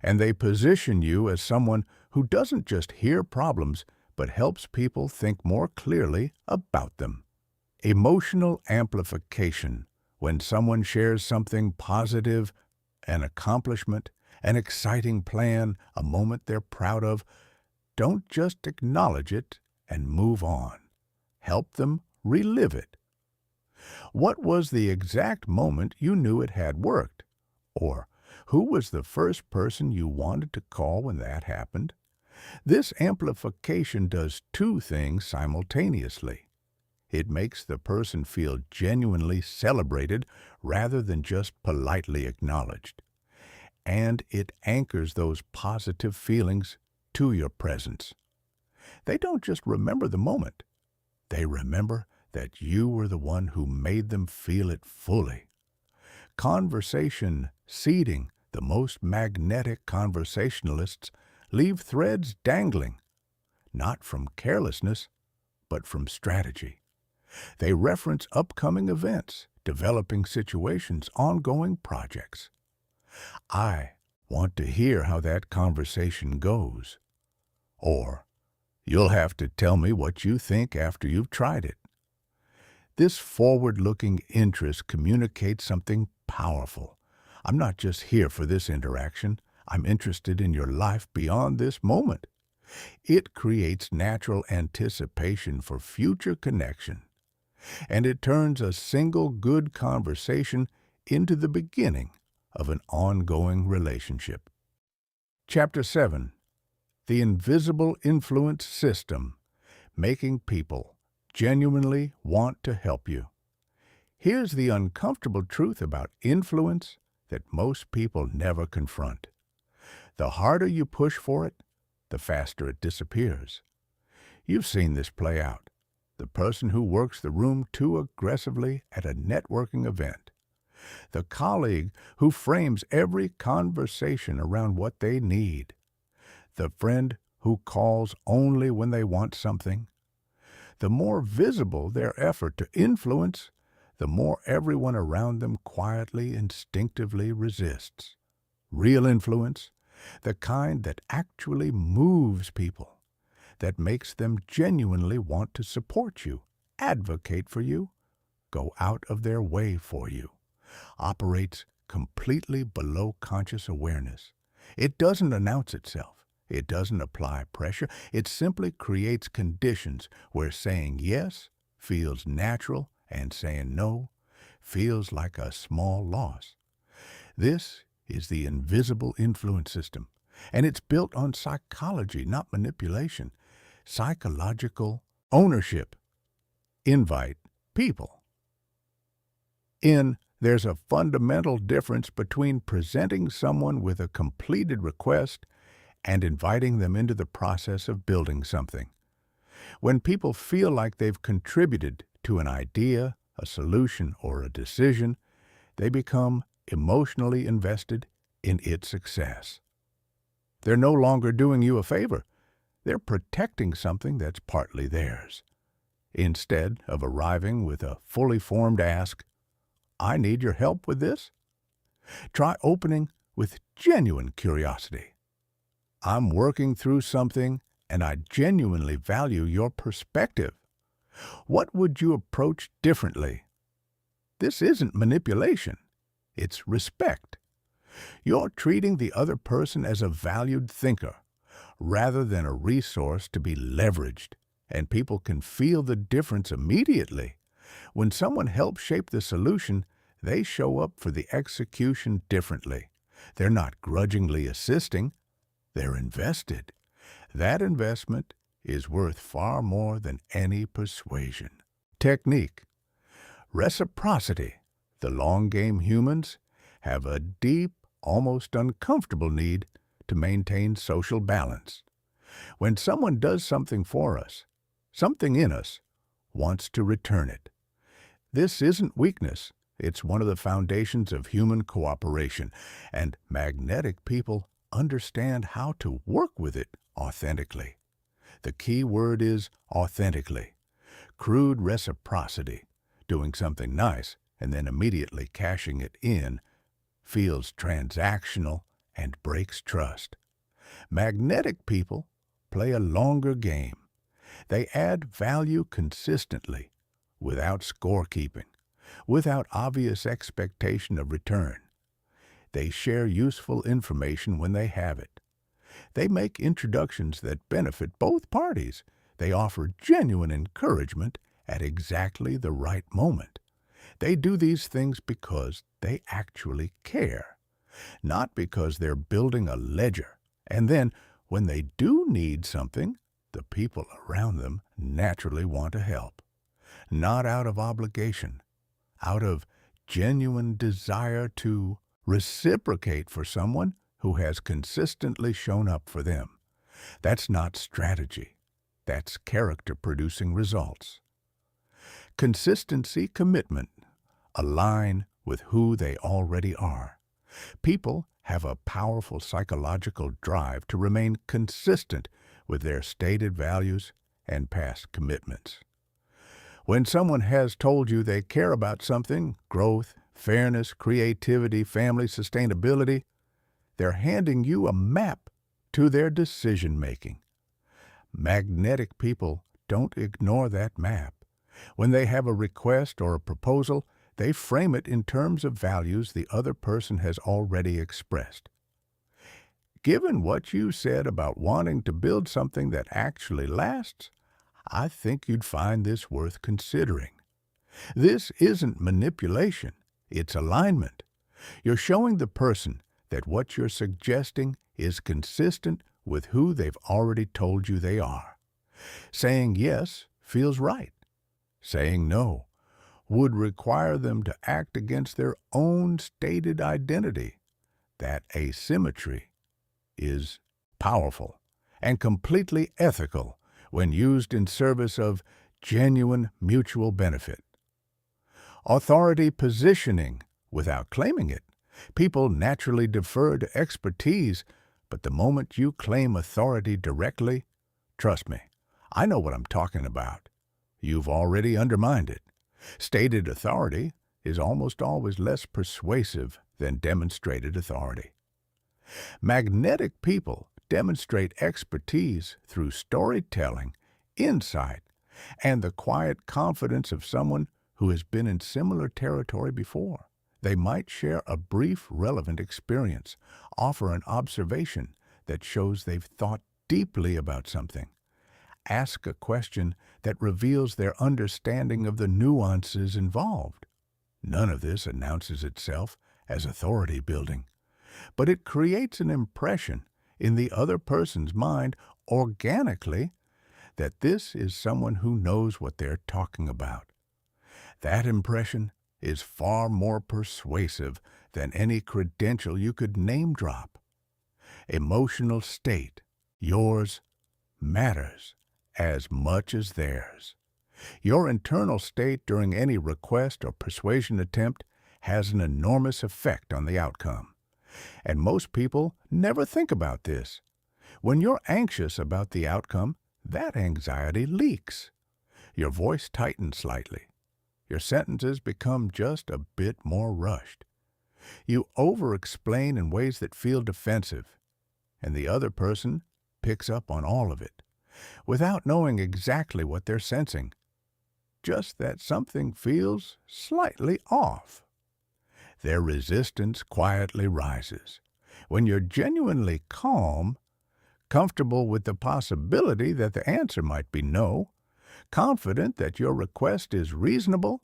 And they position you as someone who doesn't just hear problems, but helps people think more clearly about them. Emotional amplification. When someone shares something positive, an accomplishment, an exciting plan, a moment they're proud of, don't just acknowledge it and move on. Help them relive it. What was the exact moment you knew it had worked? Or, who was the first person you wanted to call when that happened? This amplification does two things simultaneously. It makes the person feel genuinely celebrated rather than just politely acknowledged. And it anchors those positive feelings to your presence. They don't just remember the moment. They remember that you were the one who made them feel it fully. Conversation seeding. The most magnetic conversationalists leave threads dangling, not from carelessness, but from strategy. They reference upcoming events, developing situations, ongoing projects. "I want to hear how that conversation goes." Or, "You'll have to tell me what you think after you've tried it." This forward-looking interest communicates something powerful. I'm not just here for this interaction. I'm interested in your life beyond this moment. It creates natural anticipation for future connection, and it turns a single good conversation into the beginning of an ongoing relationship. Chapter 7. The Invisible Influence System, Making People Genuinely Want to Help You. Here's the uncomfortable truth about influence that most people never confront. The harder you push for it, the faster it disappears. You've seen this play out. The person who works the room too aggressively at a networking event. The colleague who frames every conversation around what they need. The friend who calls only when they want something. The more visible their effort to influence, the more everyone around them quietly, instinctively resists. Real influence, the kind that actually moves people, that makes them genuinely want to support you, advocate for you, go out of their way for you, operates completely below conscious awareness. It doesn't announce itself. It doesn't apply pressure. It simply creates conditions where saying yes feels natural and saying no feels like a small loss. This is the invisible influence system, and it's built on psychology, not manipulation. Psychological ownership. Invite people. There's a fundamental difference between presenting someone with a completed request and inviting them into the process of building something. When people feel like they've contributed to an idea, a solution, or a decision, they become emotionally invested in its success. They're no longer doing you a favor. They're protecting something that's partly theirs. Instead of arriving with a fully formed ask, "I need your help with this," try opening with genuine curiosity. "I'm working through something, and I genuinely value your perspective. What would you approach differently?" This isn't manipulation. It's respect. You're treating the other person as a valued thinker, rather than a resource to be leveraged, and people can feel the difference immediately. When someone helps shape the solution, they show up for the execution differently. They're not grudgingly assisting. They're invested. That investment is worth far more than any persuasion. Technique. Reciprocity. The long-game humans have a deep, almost uncomfortable need to maintain social balance. When someone does something for us, something in us wants to return it. This isn't weakness. It's one of the foundations of human cooperation, and magnetic people understand how to work with it authentically. The key word is authentically. Crude reciprocity, doing something nice and then immediately cashing it in, feels transactional and breaks trust. Magnetic people play a longer game. They add value consistently, without scorekeeping, without obvious expectation of return. They share useful information when they have it. They make introductions that benefit both parties. They offer genuine encouragement at exactly the right moment. They do these things because they actually care, not because they're building a ledger. And then, when they do need something, the people around them naturally want to help. Not out of obligation, out of genuine desire to reciprocate for someone who has consistently shown up for them. That's not strategy. That's character producing results. Consistency, commitment align with who they already are. People have a powerful psychological drive to remain consistent with their stated values and past commitments. When someone has told you they care about something, growth, fairness, creativity, family, sustainability, they're handing you a map to their decision-making. Magnetic people don't ignore that map. When they have a request or a proposal, they frame it in terms of values the other person has already expressed. Given what you said about wanting to build something that actually lasts, I think you'd find this worth considering. This isn't manipulation, it's alignment. You're showing the person that what you're suggesting is consistent with who they've already told you they are. Saying yes feels right. Saying no, would require them to act against their own stated identity. That asymmetry is powerful and completely ethical when used in service of genuine mutual benefit. Authority positioning without claiming it. People naturally defer to expertise, but the moment you claim authority directly, trust me, I know what I'm talking about. You've already undermined it. Stated authority is almost always less persuasive than demonstrated authority. Magnetic people demonstrate expertise through storytelling, insight, and the quiet confidence of someone who has been in similar territory before. They might share a brief, relevant experience, offer an observation that shows they've thought deeply about something, ask a question that reveals their understanding of the nuances involved. None of this announces itself as authority building, but it creates an impression in the other person's mind organically that this is someone who knows what they're talking about. That impression is far more persuasive than any credential you could name drop. Emotional state, yours, matters as much as theirs. Your internal state during any request or persuasion attempt has an enormous effect on the outcome. And most people never think about this. When you're anxious about the outcome, that anxiety leaks. Your voice tightens slightly. Your sentences become just a bit more rushed. You over-explain in ways that feel defensive, and the other person picks up on all of it, without knowing exactly what they're sensing, just that something feels slightly off. Their resistance quietly rises. When you're genuinely calm, comfortable with the possibility that the answer might be no, confident that your request is reasonable,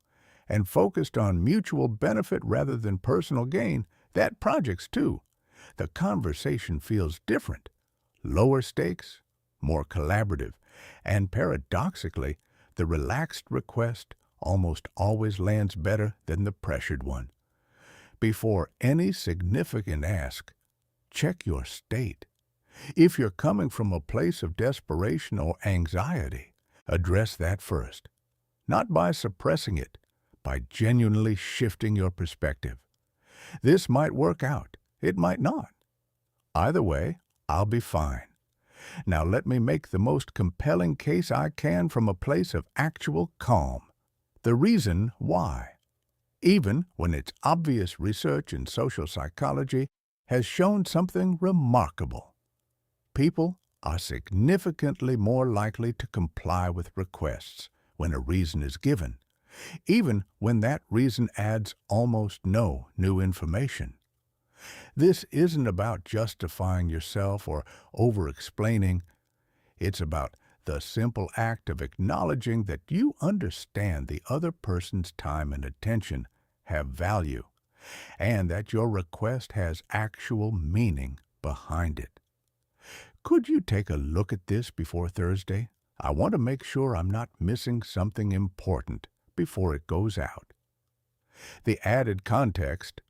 and focused on mutual benefit rather than personal gain, that projects too. The conversation feels different, lower stakes, more collaborative, and paradoxically, the relaxed request almost always lands better than the pressured one. Before any significant ask, check your state. If you're coming from a place of desperation or anxiety, address that first, not by suppressing it, by genuinely shifting your perspective. This might work out. It might not. Either way, I'll be fine. Now let me make the most compelling case I can from a place of actual calm. The reason why. Even when it's obvious research in social psychology has shown something remarkable. People are significantly more likely to comply with requests when a reason is given, even when that reason adds almost no new information. This isn't about justifying yourself or over-explaining. It's about the simple act of acknowledging that you understand the other person's time and attention have value, and that your request has actual meaning behind it. Could you take a look at this before Thursday? I want to make sure I'm not missing something important before it goes out. The added context,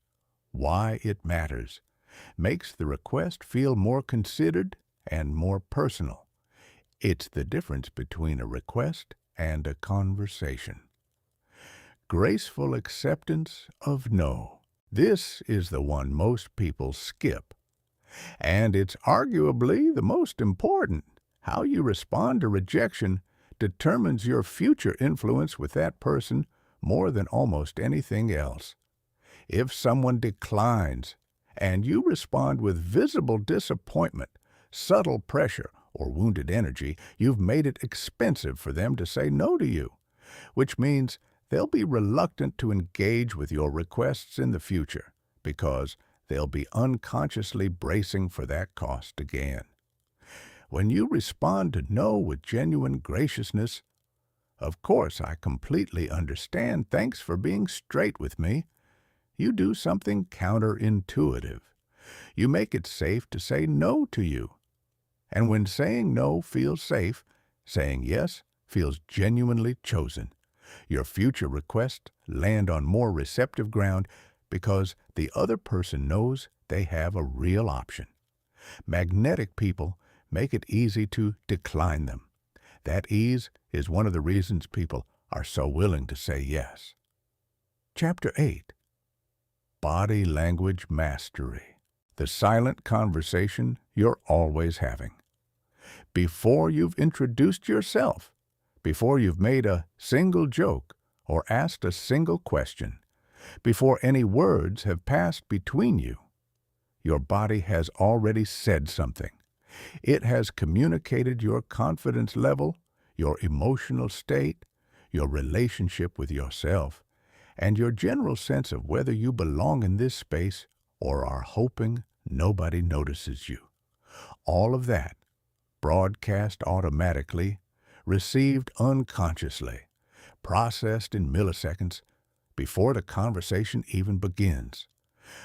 why it matters, makes the request feel more considered and more personal. It's the difference between a request and a conversation. Graceful acceptance of no. This is the one most people skip. And it's arguably the most important. How you respond to rejection determines your future influence with that person more than almost anything else. If someone declines and you respond with visible disappointment, subtle pressure, or wounded energy, you've made it expensive for them to say no to you, which means they'll be reluctant to engage with your requests in the future because they'll be unconsciously bracing for that cost again. When you respond to no with genuine graciousness, "Of course, I completely understand. Thanks for being straight with me," you do something counterintuitive. You make it safe to say no to you. And when saying no feels safe, saying yes feels genuinely chosen. Your future requests land on more receptive ground because the other person knows they have a real option. Magnetic people make it easy to decline them. That ease is one of the reasons people are so willing to say yes. Chapter 8. Body Language Mastery. The silent conversation you're always having. Before you've introduced yourself, before you've made a single joke or asked a single question, before any words have passed between you, your body has already said something. It has communicated your confidence level, your emotional state, your relationship with yourself, and your general sense of whether you belong in this space or are hoping nobody notices you. All of that, broadcast automatically, received unconsciously, processed in milliseconds before the conversation even begins.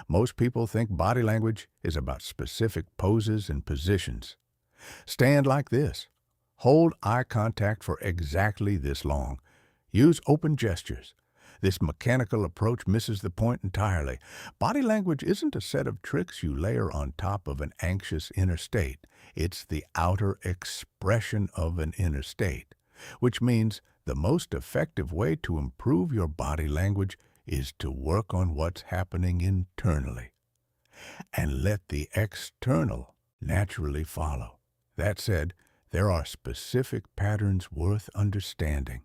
Most people think body language is about specific poses and positions. Stand like this. Hold eye contact for exactly this long. Use open gestures. This mechanical approach misses the point entirely. Body language isn't a set of tricks you layer on top of an anxious inner state. It's the outer expression of an inner state, which means the most effective way to improve your body language is to work on what's happening internally and let the external naturally follow. That said, there are specific patterns worth understanding,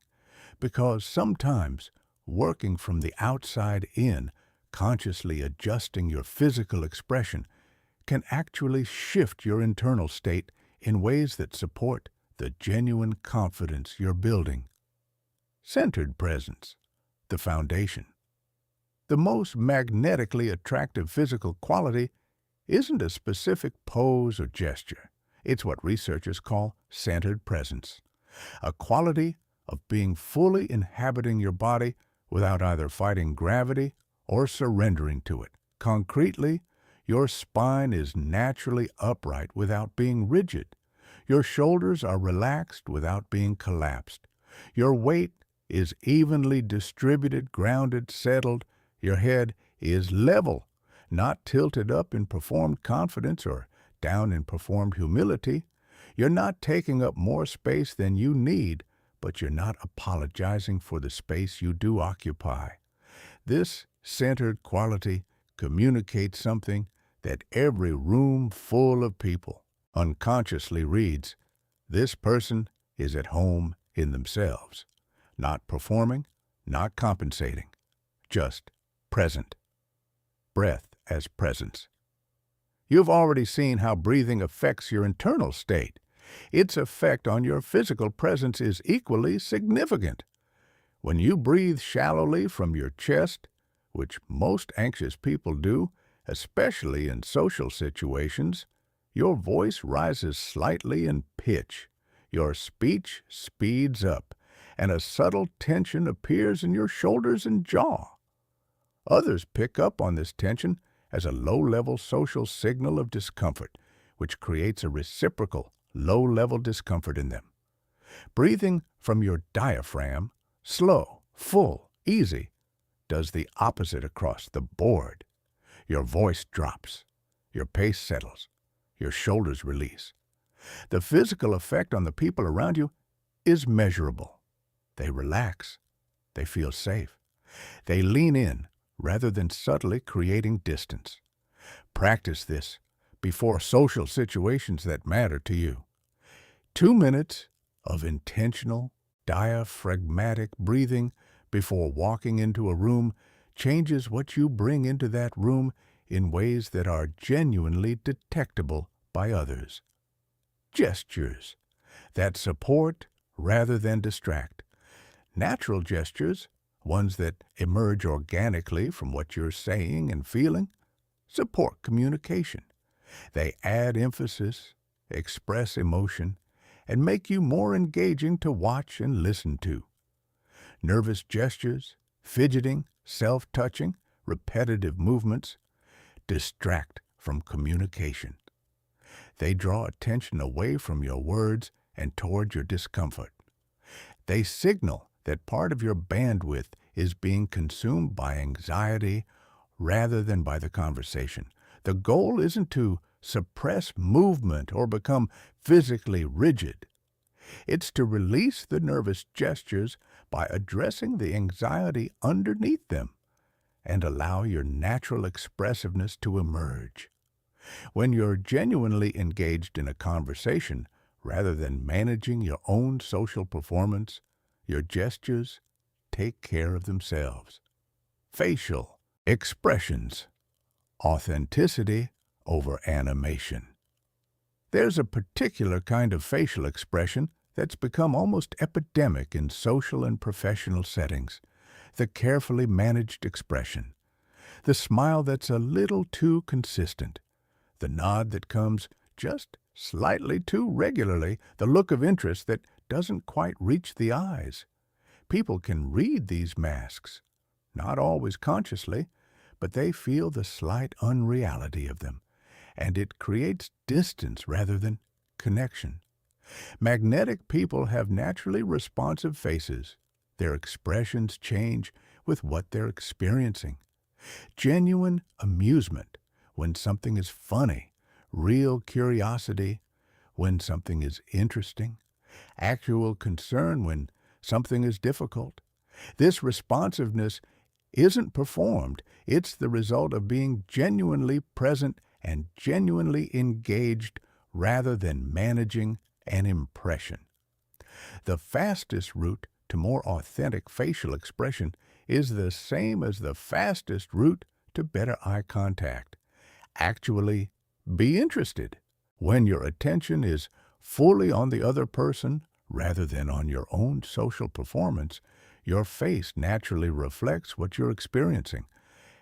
because sometimes working from the outside in, consciously adjusting your physical expression, can actually shift your internal state in ways that support the genuine confidence you're building. Centered presence, the foundation. The most magnetically attractive physical quality isn't a specific pose or gesture. It's what researchers call centered presence, a quality of being fully inhabiting your body without either fighting gravity or surrendering to it. Concretely, your spine is naturally upright without being rigid. Your shoulders are relaxed without being collapsed. Your weight is evenly distributed, grounded, settled. Your head is level, not tilted up in performed confidence or down in performed humility. You're not taking up more space than you need, but you're not apologizing for the space you do occupy. This centered quality communicates something that every room full of people unconsciously reads: this person is at home in themselves, not performing, not compensating, just present. Breath as presence. You've already seen how breathing affects your internal state. Its effect on your physical presence is equally significant. When you breathe shallowly from your chest, which most anxious people do, especially in social situations, your voice rises slightly in pitch, your speech speeds up, and a subtle tension appears in your shoulders and jaw. Others pick up on this tension as a low-level social signal of discomfort, which creates a reciprocal low-level discomfort in them. Breathing from your diaphragm, slow, full, easy, does the opposite across the board. Your voice drops, your pace settles, your shoulders release. The physical effect on the people around you is measurable. They relax. They feel safe. They lean in rather than subtly creating distance. Practice this before social situations that matter to you. 2 minutes of intentional, diaphragmatic breathing before walking into a room changes what you bring into that room in ways that are genuinely detectable by others. Gestures that support rather than distract. Natural gestures, ones that emerge organically from what you're saying and feeling, support communication. They add emphasis, express emotion, and make you more engaging to watch and listen to. Nervous gestures, fidgeting, self-touching, repetitive movements distract from communication. They draw attention away from your words and toward your discomfort. They signal that part of your bandwidth is being consumed by anxiety rather than by the conversation. The goal isn't to suppress movement or become physically rigid. It's to release the nervous gestures by addressing the anxiety underneath them and allow your natural expressiveness to emerge. When you're genuinely engaged in a conversation, rather than managing your own social performance, your gestures take care of themselves. Facial expressions. Authenticity over animation. There's a particular kind of facial expression that's become almost epidemic in social and professional settings. The carefully managed expression. The smile that's a little too consistent. The nod that comes just slightly too regularly. The look of interest that doesn't quite reach the eyes. People can read these masks, not always consciously, but they feel the slight unreality of them, and it creates distance rather than connection. Magnetic people have naturally responsive faces. Their expressions change with what they're experiencing. Genuine amusement when something is funny, real curiosity when something is interesting, actual concern when something is difficult. This responsiveness isn't performed. It's the result of being genuinely present and genuinely engaged rather than managing an impression. The fastest route to more authentic facial expression is the same as the fastest route to better eye contact. Actually, be interested. When your attention is fully on the other person rather than on your own social performance, your face naturally reflects what you're experiencing,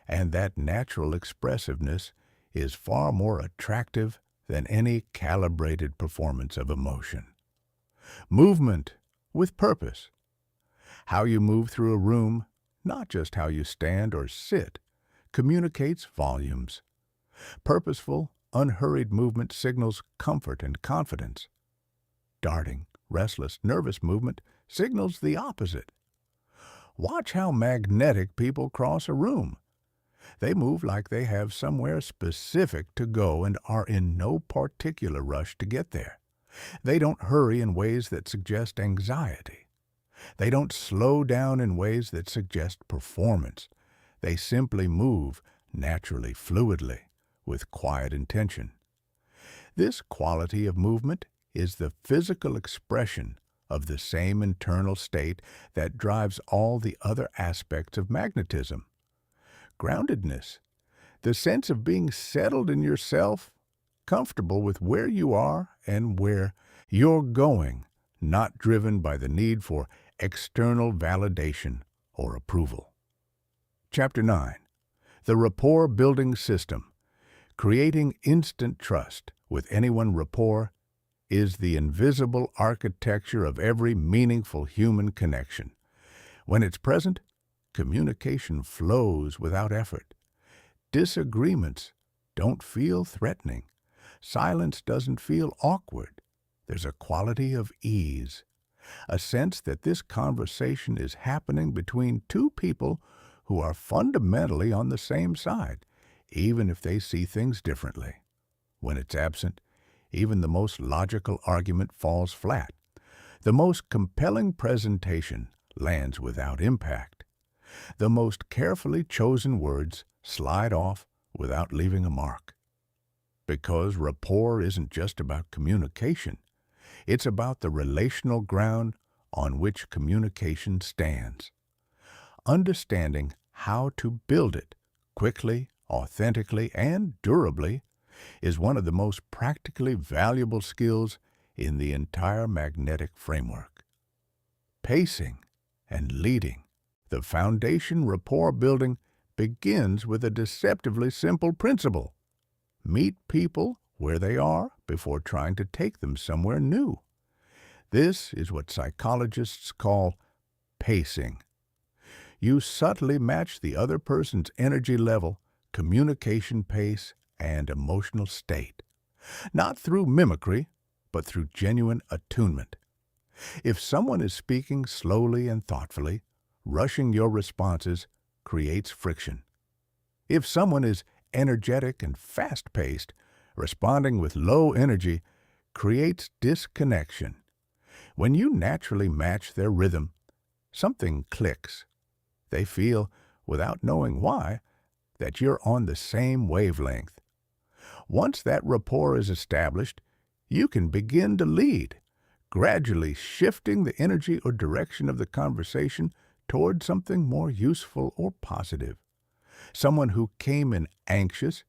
and that natural expressiveness is far more attractive than any calibrated performance of emotion. Movement with purpose. How you move through a room, not just how you stand or sit, communicates volumes. Purposeful, unhurried movement signals comfort and confidence. Darting, restless, nervous movement signals the opposite. Watch how magnetic people cross a room. They move like they have somewhere specific to go and are in no particular rush to get there. They don't hurry in ways that suggest anxiety. They don't slow down in ways that suggest performance. They simply move naturally, fluidly, with quiet intention. This quality of movement is the physical expression of the same internal state that drives all the other aspects of magnetism. Groundedness, the sense of being settled in yourself, comfortable with where you are and where you're going, not driven by the need for external validation or approval. Chapter 9. The Rapport Building System. Creating instant trust with anyone. Rapport is the invisible architecture of every meaningful human connection. When it's present, communication flows without effort. Disagreements don't feel threatening. Silence doesn't feel awkward. There's a quality of ease, a sense that this conversation is happening between two people who are fundamentally on the same side, even if they see things differently. When it's absent, even the most logical argument falls flat. The most compelling presentation lands without impact. The most carefully chosen words slide off without leaving a mark. Because rapport isn't just about communication. It's about the relational ground on which communication stands. Understanding how to build it quickly, authentically, and durably is one of the most practically valuable skills in the entire magnetic framework. Pacing and leading. The foundation rapport building begins with a deceptively simple principle. Meet people where they are before trying to take them somewhere new. This is what psychologists call pacing. You subtly match the other person's energy level, communication pace, and emotional state. Not through mimicry, but through genuine attunement. If someone is speaking slowly and thoughtfully, rushing your responses creates friction. If someone is energetic and fast-paced, responding with low energy creates disconnection. When you naturally match their rhythm, something clicks. They feel, without knowing why, that you're on the same wavelength. Once that rapport is established, you can begin to lead, gradually shifting the energy or direction of the conversation toward something more useful or positive. Someone who came in anxious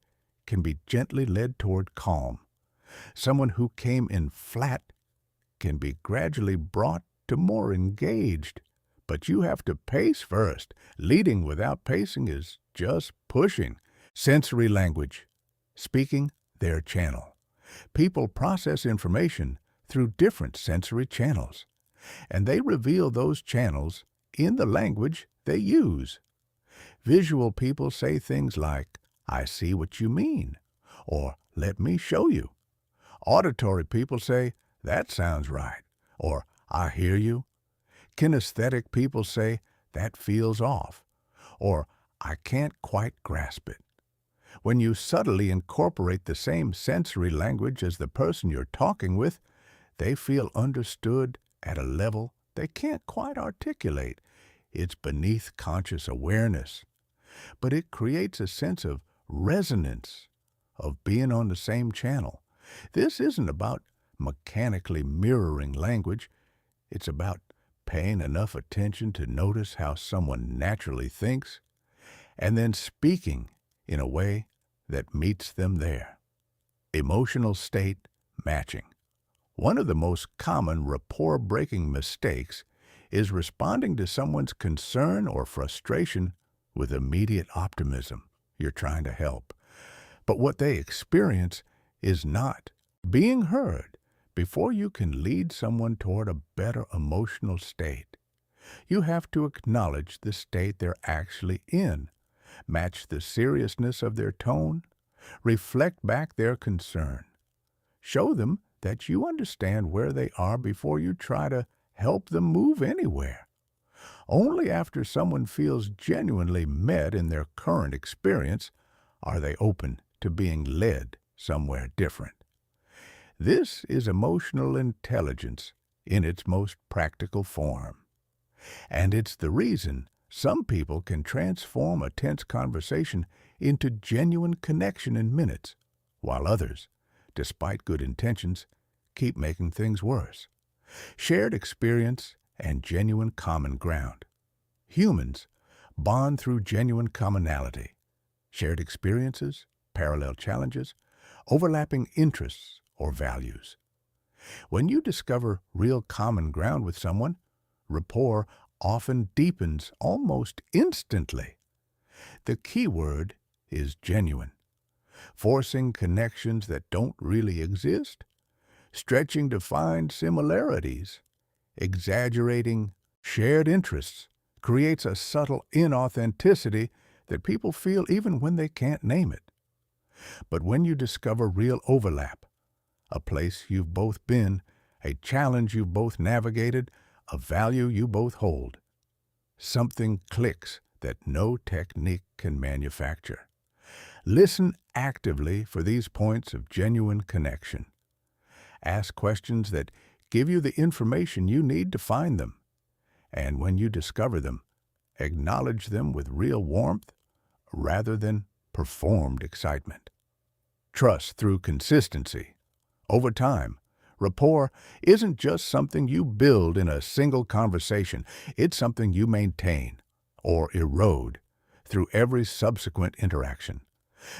can be gently led toward calm. Someone who came in flat can be gradually brought to more engaged. But you have to pace first. Leading without pacing is just pushing. Sensory language. Speaking their channel. People process information through different sensory channels, and they reveal those channels in the language they use. Visual people say things like, "I see what you mean," or "Let me show you." Auditory people say, "That sounds right," or "I hear you." Kinesthetic people say, "That feels off," or "I can't quite grasp it." When you subtly incorporate the same sensory language as the person you're talking with, they feel understood at a level they can't quite articulate. It's beneath conscious awareness, but it creates a sense of resonance, of being on the same channel. This isn't about mechanically mirroring language. It's about paying enough attention to notice how someone naturally thinks, and then speaking in a way that meets them there. Emotional state matching. One of the most common rapport-breaking mistakes is responding to someone's concern or frustration with immediate optimism. You're trying to help. But what they experience is not being heard. Before you can lead someone toward a better emotional state, you have to acknowledge the state they're actually in, match the seriousness of their tone, reflect back their concern. Show them that you understand where they are before you try to help them move anywhere. Only after someone feels genuinely met in their current experience are they open to being led somewhere different. This is emotional intelligence in its most practical form. And it's the reason some people can transform a tense conversation into genuine connection in minutes, while others, despite good intentions, keep making things worse. Shared experience and genuine common ground. Humans bond through genuine commonality, shared experiences, parallel challenges, overlapping interests or values. When you discover real common ground with someone, rapport often deepens almost instantly. The key word is genuine. Forcing connections that don't really exist, stretching to find similarities, exaggerating shared interests creates a subtle inauthenticity that people feel even when they can't name it. But when you discover real overlap, a place you've both been, a challenge you've both navigated, a value you both hold, something clicks that no technique can manufacture. Listen actively for these points of genuine connection. Ask questions that give you the information you need to find them. And when you discover them, acknowledge them with real warmth rather than performed excitement. Trust through consistency. Over time, rapport isn't just something you build in a single conversation. It's something you maintain or erode through every subsequent interaction.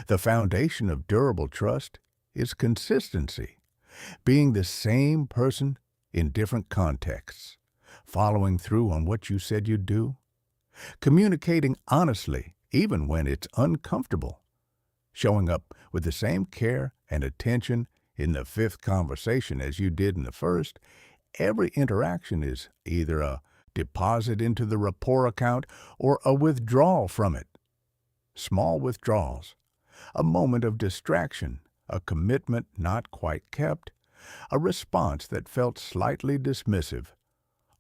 The foundation of durable trust is consistency, being the same person in different contexts, following through on what you said you'd do, communicating honestly even when it's uncomfortable, showing up with the same care and attention in the fifth conversation as you did in the first. Every interaction is either a deposit into the rapport account or a withdrawal from it. Small withdrawals, a moment of distraction, a commitment not quite kept, a response that felt slightly dismissive,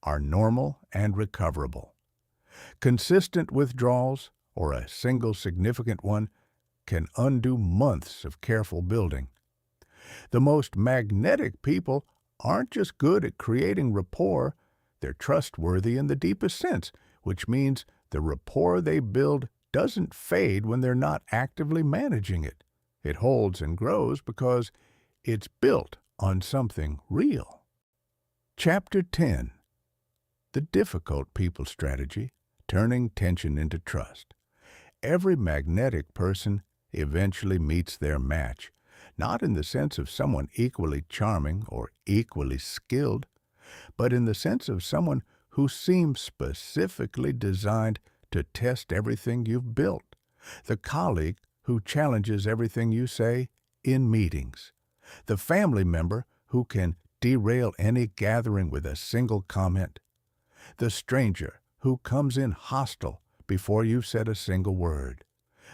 are normal and recoverable. Consistent withdrawals, or a single significant one, can undo months of careful building. The most magnetic people aren't just good at creating rapport, they're trustworthy in the deepest sense, which means the rapport they build doesn't fade when they're not actively managing it. It holds and grows because it's built on something real. Chapter 10. The Difficult People Strategy, Turning Tension into Trust. Every magnetic person eventually meets their match, not in the sense of someone equally charming or equally skilled, but in the sense of someone who seems specifically designed to test everything you've built, the colleague who challenges everything you say in meetings, the family member who can derail any gathering with a single comment, the stranger who comes in hostile before you've said a single word,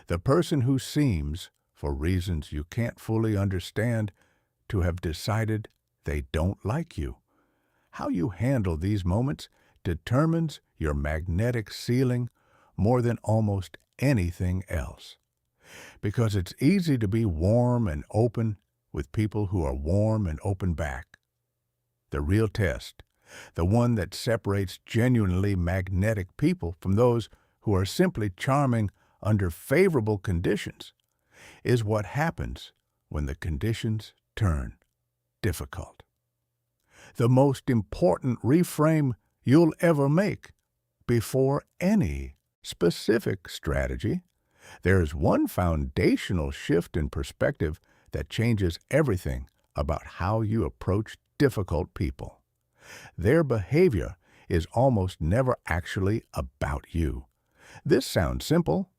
the person who seems, for reasons you can't fully understand, to have decided they don't like you. How you handle these moments determines your magnetic ceiling more than almost anything else. Because it's easy to be warm and open with people who are warm and open back. The real test, the one that separates genuinely magnetic people from those who are simply charming under favorable conditions, is what happens when the conditions turn difficult. The most important reframe you'll ever make before any specific strategy, there's one foundational shift in perspective that changes everything about how you approach difficult people. Their behavior is almost never actually about you. This sounds simple.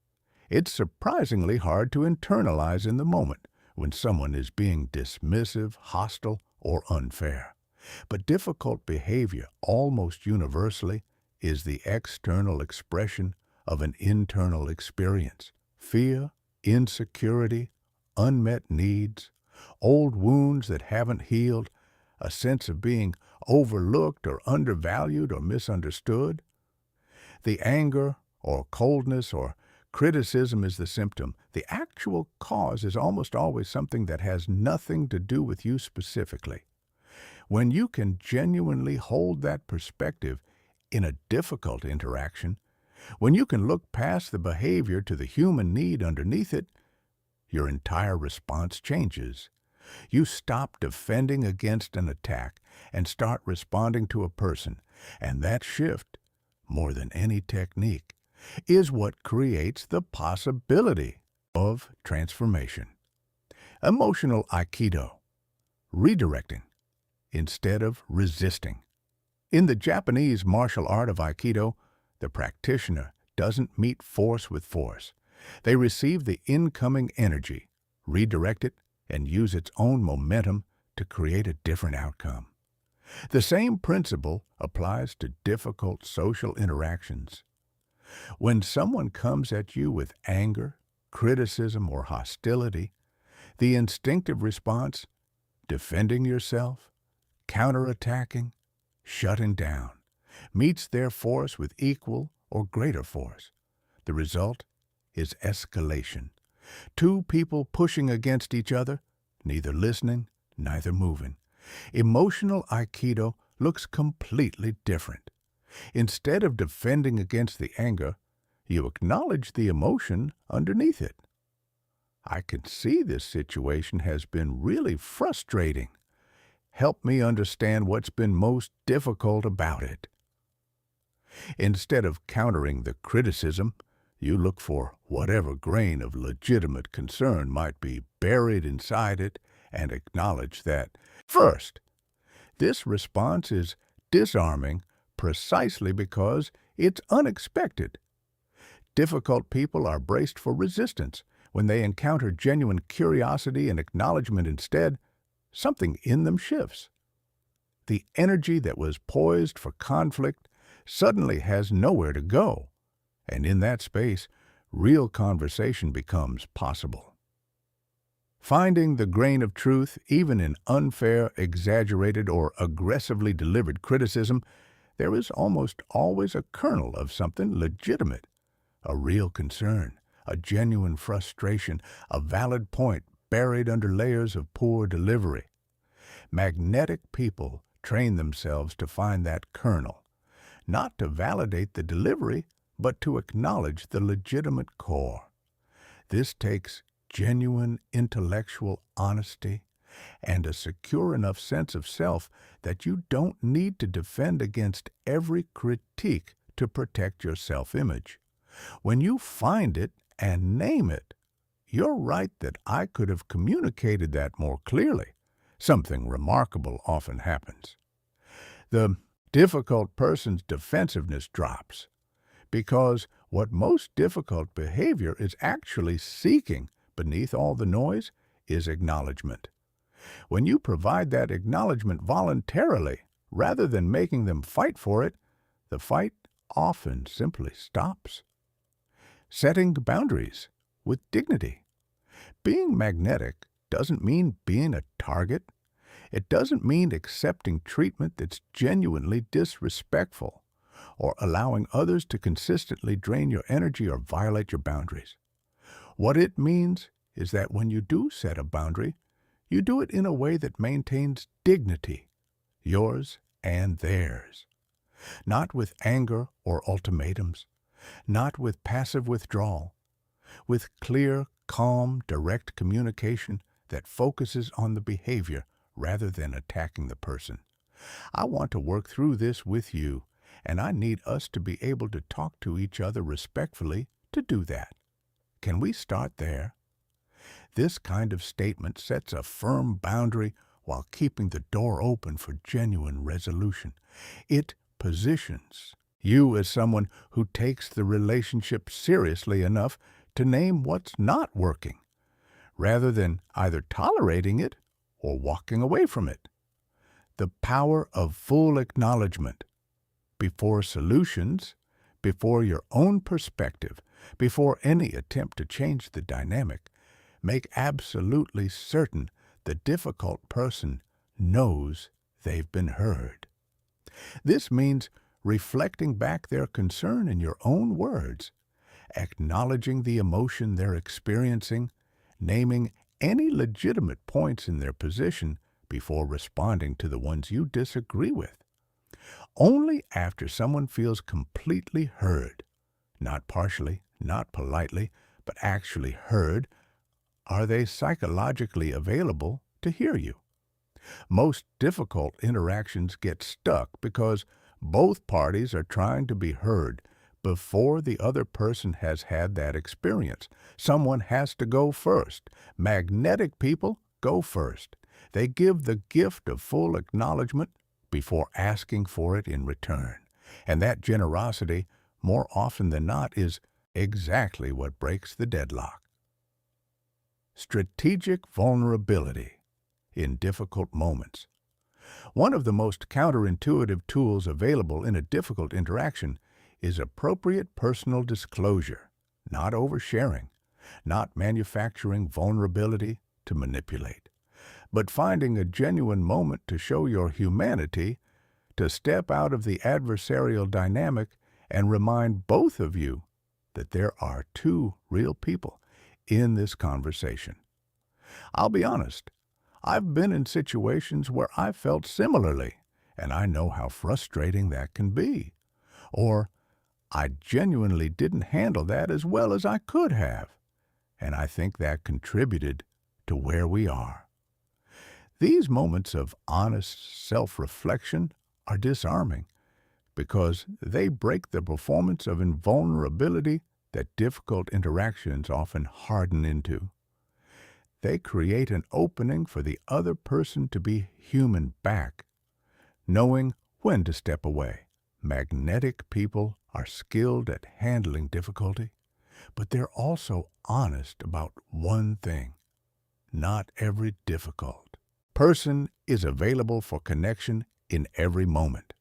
It's surprisingly hard to internalize in the moment when someone is being dismissive, hostile, or unfair. But difficult behavior, almost universally, is the external expression of an internal experience. Fear, insecurity, unmet needs, old wounds that haven't healed, a sense of being overlooked or undervalued or misunderstood. The anger or coldness or criticism is the symptom. The actual cause is almost always something that has nothing to do with you specifically. When you can genuinely hold that perspective in a difficult interaction, when you can look past the behavior to the human need underneath it, your entire response changes. You stop defending against an attack and start responding to a person, and that shift, more than any technique, is what creates the possibility of transformation. Emotional Aikido, redirecting instead of resisting. In the Japanese martial art of Aikido, the practitioner doesn't meet force with force. They receive the incoming energy, redirect it, and use its own momentum to create a different outcome. The same principle applies to difficult social interactions. When someone comes at you with anger, criticism, or hostility, the instinctive response, defending yourself, counterattacking, shutting down, meets their force with equal or greater force. The result is escalation. Two people pushing against each other, neither listening, neither moving. Emotional Aikido looks completely different. Instead of defending against the anger, you acknowledge the emotion underneath it. I can see this situation has been really frustrating. Help me understand what's been most difficult about it. Instead of countering the criticism, you look for whatever grain of legitimate concern might be buried inside it and acknowledge that. First, this response is disarming precisely because it's unexpected. Difficult people are braced for resistance. When they encounter genuine curiosity and acknowledgement instead, something in them shifts. The energy that was poised for conflict suddenly has nowhere to go, and in that space, real conversation becomes possible. Finding the grain of truth, even in unfair, exaggerated, or aggressively delivered criticism, there is almost always a kernel of something legitimate, a real concern, a genuine frustration, a valid point buried under layers of poor delivery. Magnetic people train themselves to find that kernel, not to validate the delivery, but to acknowledge the legitimate core. This takes genuine intellectual honesty and a secure enough sense of self that you don't need to defend against every critique to protect your self-image. When you find it and name it, you're right that I could have communicated that more clearly. Something remarkable often happens. The difficult person's defensiveness drops because what most difficult behavior is actually seeking beneath all the noise is acknowledgement. When you provide that acknowledgement voluntarily, rather than making them fight for it, the fight often simply stops. Setting boundaries with dignity. Being magnetic doesn't mean being a target. It doesn't mean accepting treatment that's genuinely disrespectful or allowing others to consistently drain your energy or violate your boundaries. What it means is that when you do set a boundary, you do it in a way that maintains dignity, yours and theirs. Not with anger or ultimatums, not with passive withdrawal, with clear, calm, direct communication that focuses on the behavior rather than attacking the person. I want to work through this with you, and I need us to be able to talk to each other respectfully to do that. Can we start there? This kind of statement sets a firm boundary while keeping the door open for genuine resolution. It positions you as someone who takes the relationship seriously enough to name what's not working, rather than either tolerating it or walking away from it. The power of full acknowledgement before solutions, before your own perspective, before any attempt to change the dynamic. Make absolutely certain the difficult person knows they've been heard. This means reflecting back their concern in your own words, acknowledging the emotion they're experiencing, naming any legitimate points in their position before responding to the ones you disagree with. Only after someone feels completely heard, not partially, not politely, but actually heard, are they psychologically available to hear you. Most difficult interactions get stuck because both parties are trying to be heard before the other person has had that experience. Someone has to go first. Magnetic people go first. They give the gift of full acknowledgement before asking for it in return. And that generosity, more often than not, is exactly what breaks the deadlock. Strategic vulnerability in difficult moments. One of the most counterintuitive tools available in a difficult interaction is appropriate personal disclosure, not oversharing, not manufacturing vulnerability to manipulate, but finding a genuine moment to show your humanity, to step out of the adversarial dynamic and remind both of you that there are two real people in this conversation. I'll be honest, I've been in situations where I felt similarly, and I know how frustrating that can be. Or, I genuinely didn't handle that as well as I could have, and I think that contributed to where we are. These moments of honest self-reflection are disarming because they break the performance of invulnerability that difficult interactions often harden into. They create an opening for the other person to be human back, knowing when to step away. Magnetic people are skilled at handling difficulty, but they're also honest about one thing. Not every difficult person is available for connection in every moment.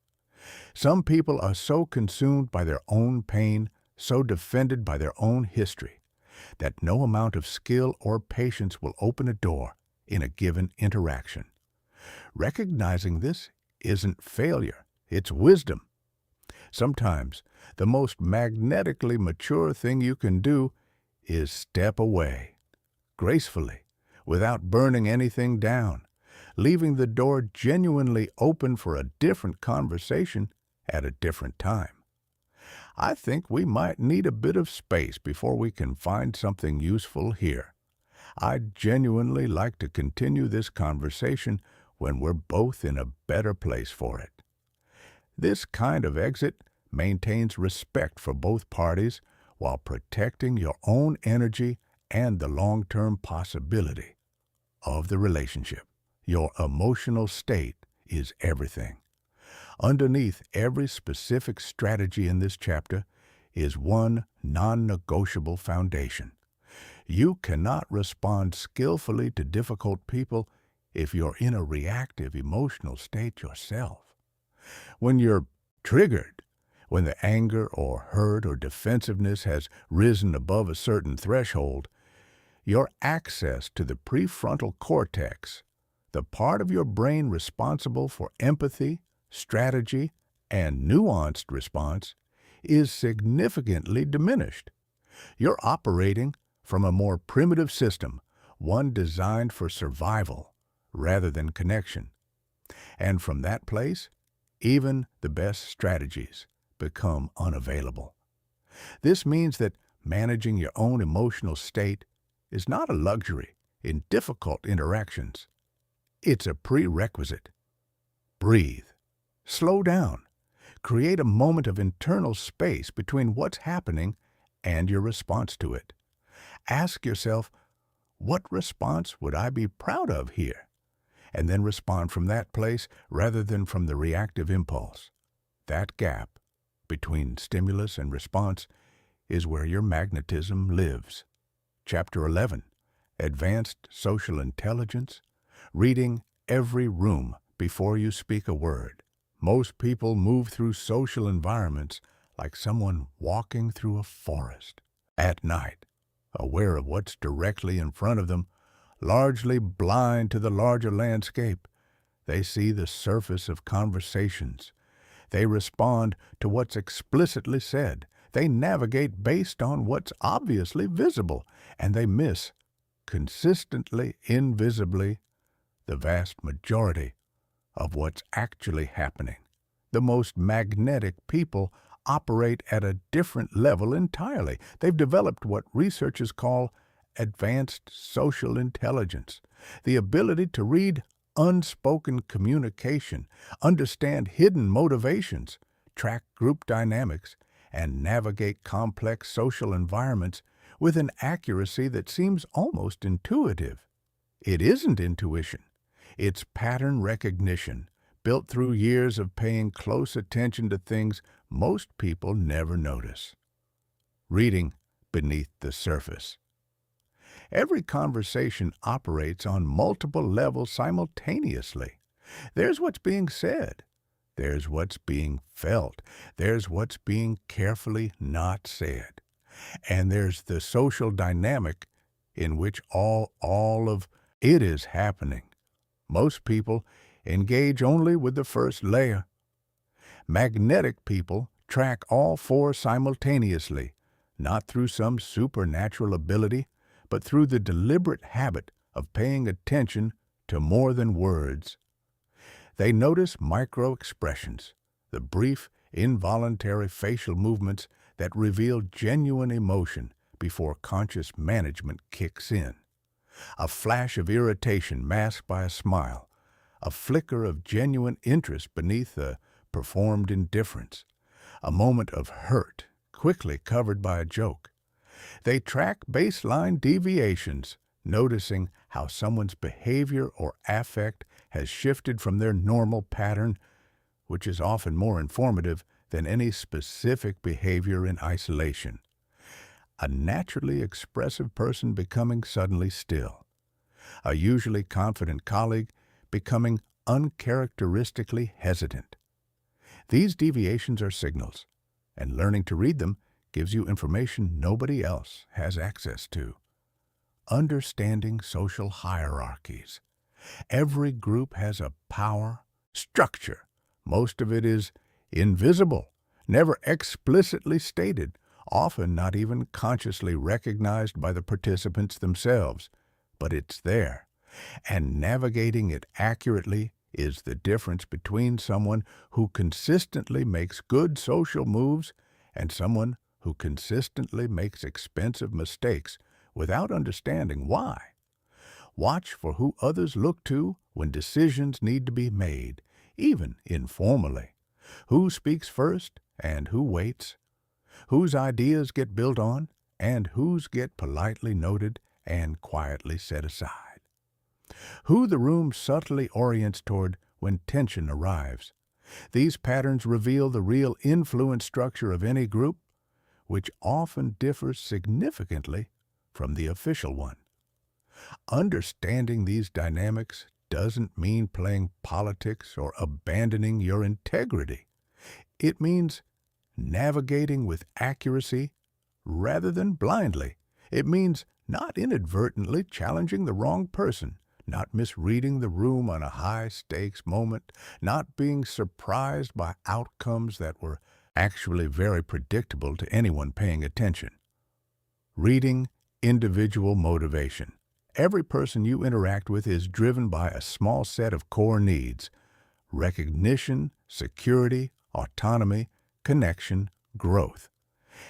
Some people are so consumed by their own pain, so defended by their own history, that no amount of skill or patience will open a door in a given interaction. Recognizing this isn't failure, it's wisdom. Sometimes the most magnetically mature thing you can do is step away, gracefully, without burning anything down, leaving the door genuinely open for a different conversation at a different time. I think we might need a bit of space before we can find something useful here. I'd genuinely like to continue this conversation when we're both in a better place for it. This kind of exit maintains respect for both parties while protecting your own energy and the long-term possibility of the relationship. Your emotional state is everything. Underneath every specific strategy in this chapter is one non-negotiable foundation. You cannot respond skillfully to difficult people if you're in a reactive emotional state yourself. When you're triggered, when the anger or hurt or defensiveness has risen above a certain threshold, your access to the prefrontal cortex, the part of your brain responsible for empathy, strategy, and nuanced response, is significantly diminished. You're operating from a more primitive system, one designed for survival rather than connection. And from that place, even the best strategies become unavailable. This means that managing your own emotional state is not a luxury in difficult interactions. It's a prerequisite. Breathe. Slow down. Create a moment of internal space between what's happening and your response to it. Ask yourself, what response would I be proud of here? And then respond from that place rather than from the reactive impulse. That gap between stimulus and response is where your magnetism lives. Chapter 11, Advanced Social Intelligence, Reading Every Room Before You Speak a Word. Most people move through social environments like someone walking through a forest. At night, aware of what's directly in front of them, largely blind to the larger landscape, they see the surface of conversations. They respond to what's explicitly said. They navigate based on what's obviously visible, and they miss, consistently, invisibly, the vast majority of what's actually happening. The most magnetic people operate at a different level entirely. They've developed what researchers call advanced social intelligence, the ability to read unspoken communication, understand hidden motivations, track group dynamics, and navigate complex social environments with an accuracy that seems almost intuitive. It isn't intuition. It's pattern recognition, built through years of paying close attention to things most people never notice. Reading beneath the surface. Every conversation operates on multiple levels simultaneously. There's what's being said. There's what's being felt. There's what's being carefully not said. And there's the social dynamic in which all of it is happening. Most people engage only with the first layer. Magnetic people track all four simultaneously, not through some supernatural ability, but through the deliberate habit of paying attention to more than words. They notice micro-expressions, the brief, involuntary facial movements that reveal genuine emotion before conscious management kicks in. A flash of irritation masked by a smile, a flicker of genuine interest beneath a performed indifference, a moment of hurt quickly covered by a joke. They track baseline deviations, noticing how someone's behavior or affect has shifted from their normal pattern, which is often more informative than any specific behavior in isolation. A naturally expressive person becoming suddenly still. A usually confident colleague becoming uncharacteristically hesitant. These deviations are signals, and learning to read them gives you information nobody else has access to. Understanding social hierarchies. Every group has a power structure. Most of it is invisible, never explicitly stated, often not even consciously recognized by the participants themselves, but it's there. And navigating it accurately is the difference between someone who consistently makes good social moves and someone who consistently makes expensive mistakes without understanding why. Watch for who others look to when decisions need to be made, even informally. Who speaks first and who waits, whose ideas get built on and whose get politely noted and quietly set aside. Who the room subtly orients toward when tension arrives. These patterns reveal the real influence structure of any group, which often differs significantly from the official one. Understanding these dynamics doesn't mean playing politics or abandoning your integrity. It means navigating with accuracy rather than blindly. It means not inadvertently challenging the wrong person, not misreading the room on a high-stakes moment, not being surprised by outcomes that were actually very predictable to anyone paying attention. Reading individual motivation. Every person you interact with is driven by a small set of core needs: recognition, security, autonomy, connection, growth,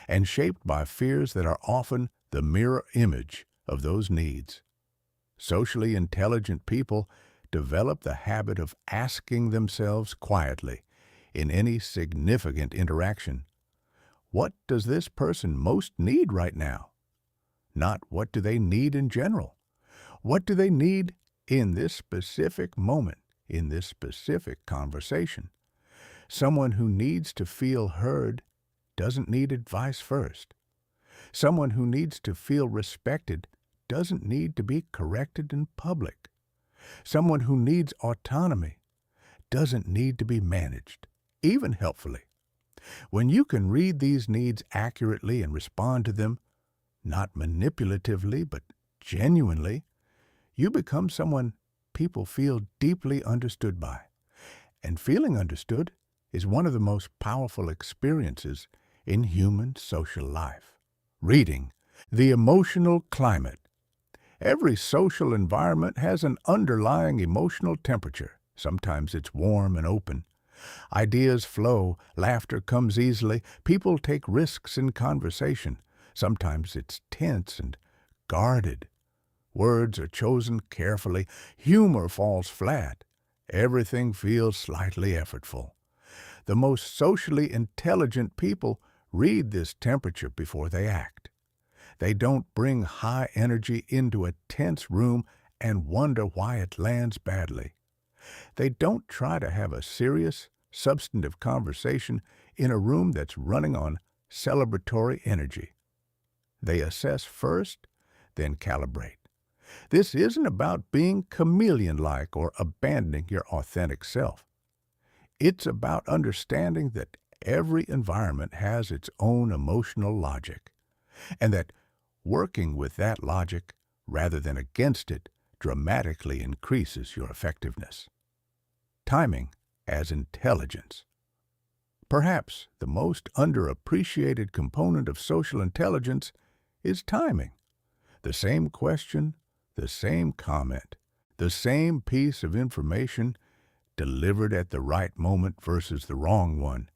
and shaped by fears that are often the mirror image of those needs. Socially intelligent people develop the habit of asking themselves quietly, in any significant interaction, what does this person most need right now? Not what do they need in general. What do they need in this specific moment, in this specific conversation? Someone who needs to feel heard doesn't need advice first. Someone who needs to feel respected doesn't need to be corrected in public. Someone who needs autonomy doesn't need to be managed, even helpfully. When you can read these needs accurately and respond to them, not manipulatively but genuinely, you become someone people feel deeply understood by. And feeling understood is one of the most powerful experiences in human social life. Reading. The emotional climate. Every social environment has an underlying emotional temperature. Sometimes it's warm and open. Ideas flow, laughter comes easily, people take risks in conversation. Sometimes it's tense and guarded. Words are chosen carefully, humor falls flat. Everything feels slightly effortful. The most socially intelligent people read this temperature before they act. They don't bring high energy into a tense room and wonder why it lands badly. They don't try to have a serious, substantive conversation in a room that's running on celebratory energy. They assess first, then calibrate. This isn't about being chameleon-like or abandoning your authentic self. It's about understanding that every environment has its own emotional logic, and that working with that logic rather than against it dramatically increases your effectiveness. Timing as intelligence. Perhaps the most underappreciated component of social intelligence is timing. The same question, the same comment, the same piece of information delivered at the right moment versus the wrong one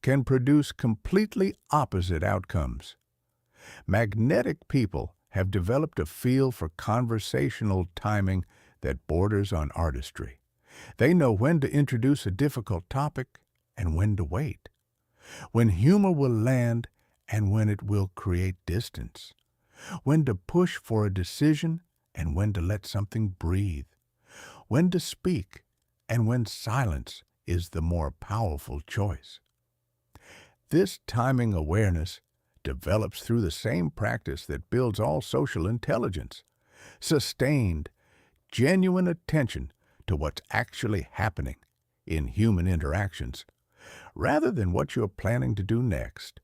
can produce completely opposite outcomes. Magnetic people have developed a feel for conversational timing that borders on artistry. They know when to introduce a difficult topic and when to wait, when humor will land and when it will create distance, when to push for a decision and when to let something breathe, when to speak and when silence is the more powerful choice. This timing awareness develops through the same practice that builds all social intelligence: sustained, genuine attention to what's actually happening in human interactions, rather than what you're planning to do next.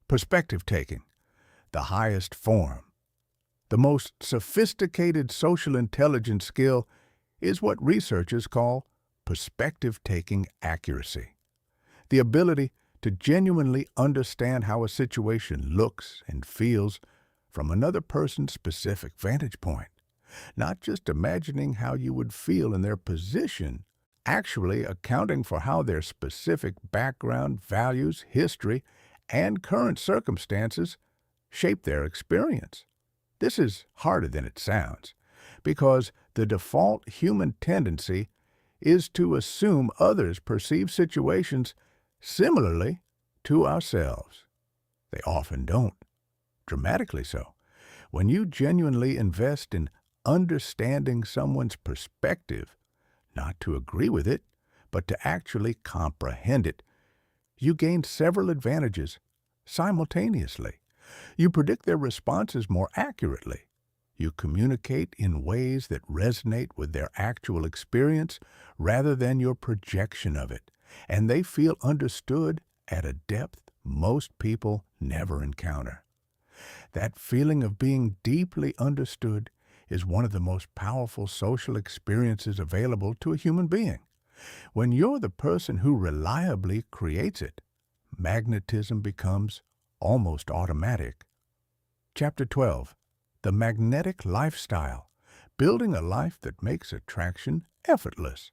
Perspective taking, the highest form. The most sophisticated social intelligence skill is what researchers call perspective taking accuracy. The ability to genuinely understand how a situation looks and feels from another person's specific vantage point. Not just imagining how you would feel in their position, actually accounting for how their specific background, values, history, and current circumstances shape their experience. This is harder than it sounds, because the default human tendency is to assume others perceive situations similarly to ourselves. They often don't, dramatically so. When you genuinely invest in understanding someone's perspective, not to agree with it, but to actually comprehend it, you gain several advantages simultaneously. You predict their responses more accurately. You communicate in ways that resonate with their actual experience rather than your projection of it, and they feel understood at a depth most people never encounter. That feeling of being deeply understood is one of the most powerful social experiences available to a human being. When you're the person who reliably creates it, magnetism becomes almost automatic. Chapter 12. The Magnetic Lifestyle. Building a life that makes attraction effortless.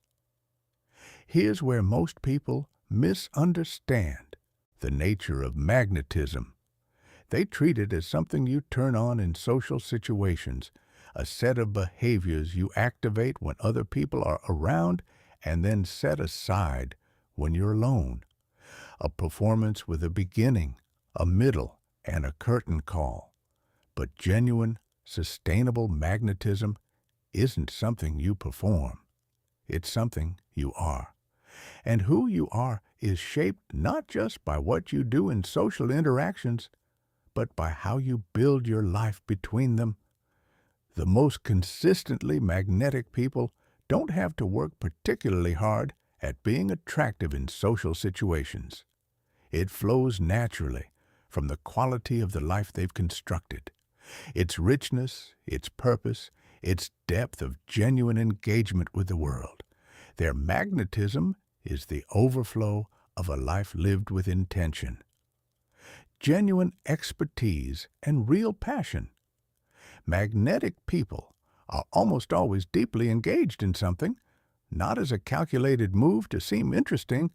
Here's where most people misunderstand the nature of magnetism. They treat it as something you turn on in social situations, a set of behaviors you activate when other people are around and then set aside when you're alone. A performance with a beginning, a middle, and a curtain call. But genuine, sustainable magnetism isn't something you perform. It's something you are. And who you are is shaped not just by what you do in social interactions, but by how you build your life between them. The most consistently magnetic people don't have to work particularly hard at being attractive in social situations. It flows naturally from the quality of the life they've constructed. Its richness, its purpose, its depth of genuine engagement with the world. Their magnetism is the overflow of a life lived with intention. Genuine expertise and real passion. Magnetic people are almost always deeply engaged in something, not as a calculated move to seem interesting,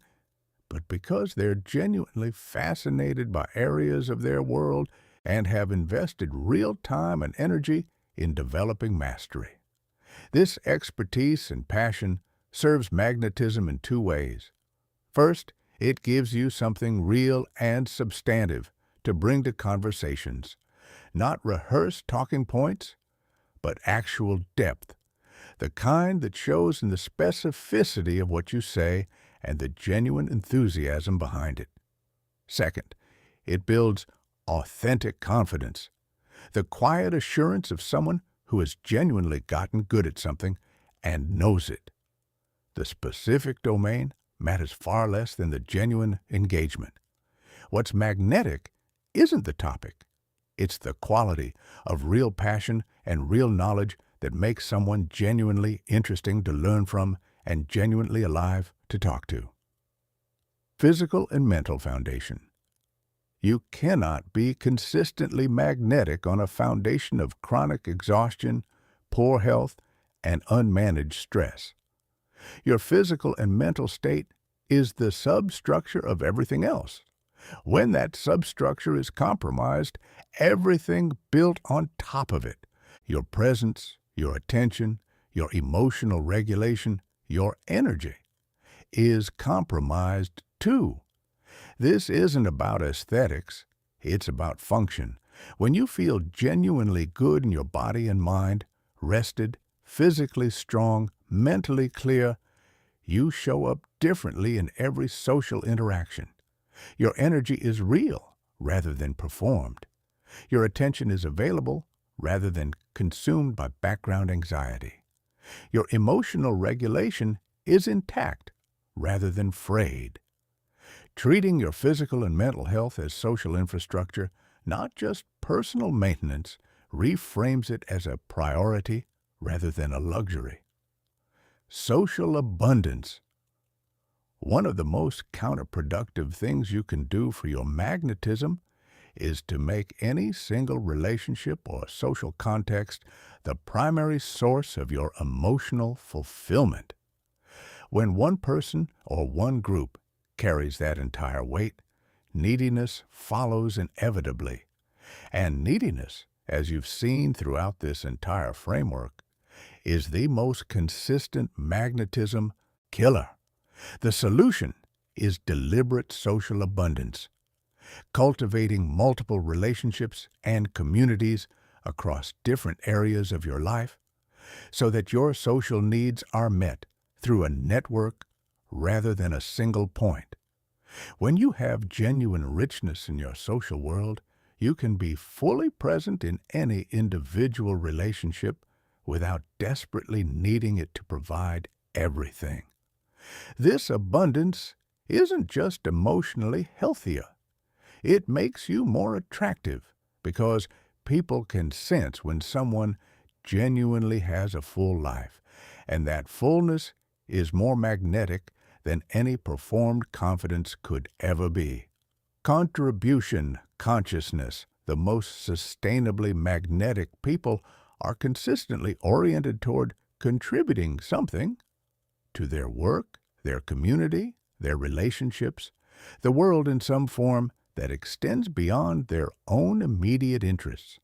but because they're genuinely fascinated by areas of their world and have invested real time and energy in developing mastery. This expertise and passion serves magnetism in two ways. First, it gives you something real and substantive to bring to conversations, not rehearsed talking points, but actual depth, the kind that shows in the specificity of what you say and the genuine enthusiasm behind it. Second, it builds authentic confidence, the quiet assurance of someone who has genuinely gotten good at something and knows it. The specific domain matters far less than the genuine engagement. What's magnetic isn't the topic. It's the quality of real passion and real knowledge that makes someone genuinely interesting to learn from and genuinely alive to talk to. Physical and mental foundation. You cannot be consistently magnetic on a foundation of chronic exhaustion, poor health, and unmanaged stress. Your physical and mental state is the substructure of everything else. When that substructure is compromised, everything built on top of it, your presence, your attention, your emotional regulation, your energy, is compromised too. This isn't about aesthetics, it's about function. When you feel genuinely good in your body and mind, rested, physically strong, mentally clear, you show up differently in every social interaction. Your energy is real rather than performed. Your attention is available rather than consumed by background anxiety. Your emotional regulation is intact rather than frayed. Treating your physical and mental health as social infrastructure, not just personal maintenance, reframes it as a priority rather than a luxury. Social abundance. One of the most counterproductive things you can do for your magnetism is to make any single relationship or social context the primary source of your emotional fulfillment. When one person or one group carries that entire weight, neediness follows inevitably. And neediness, as you've seen throughout this entire framework, is the most consistent magnetism killer. The solution is deliberate social abundance, cultivating multiple relationships and communities across different areas of your life so that your social needs are met through a network rather than a single point. When you have genuine richness in your social world, you can be fully present in any individual relationship without desperately needing it to provide everything. This abundance isn't just emotionally healthier. It makes you more attractive because people can sense when someone genuinely has a full life, and that fullness is more magnetic than any performed confidence could ever be. Contribution consciousness, the most sustainably magnetic people are consistently oriented toward contributing something to their work, their community, their relationships, the world in some form that extends beyond their own immediate interests.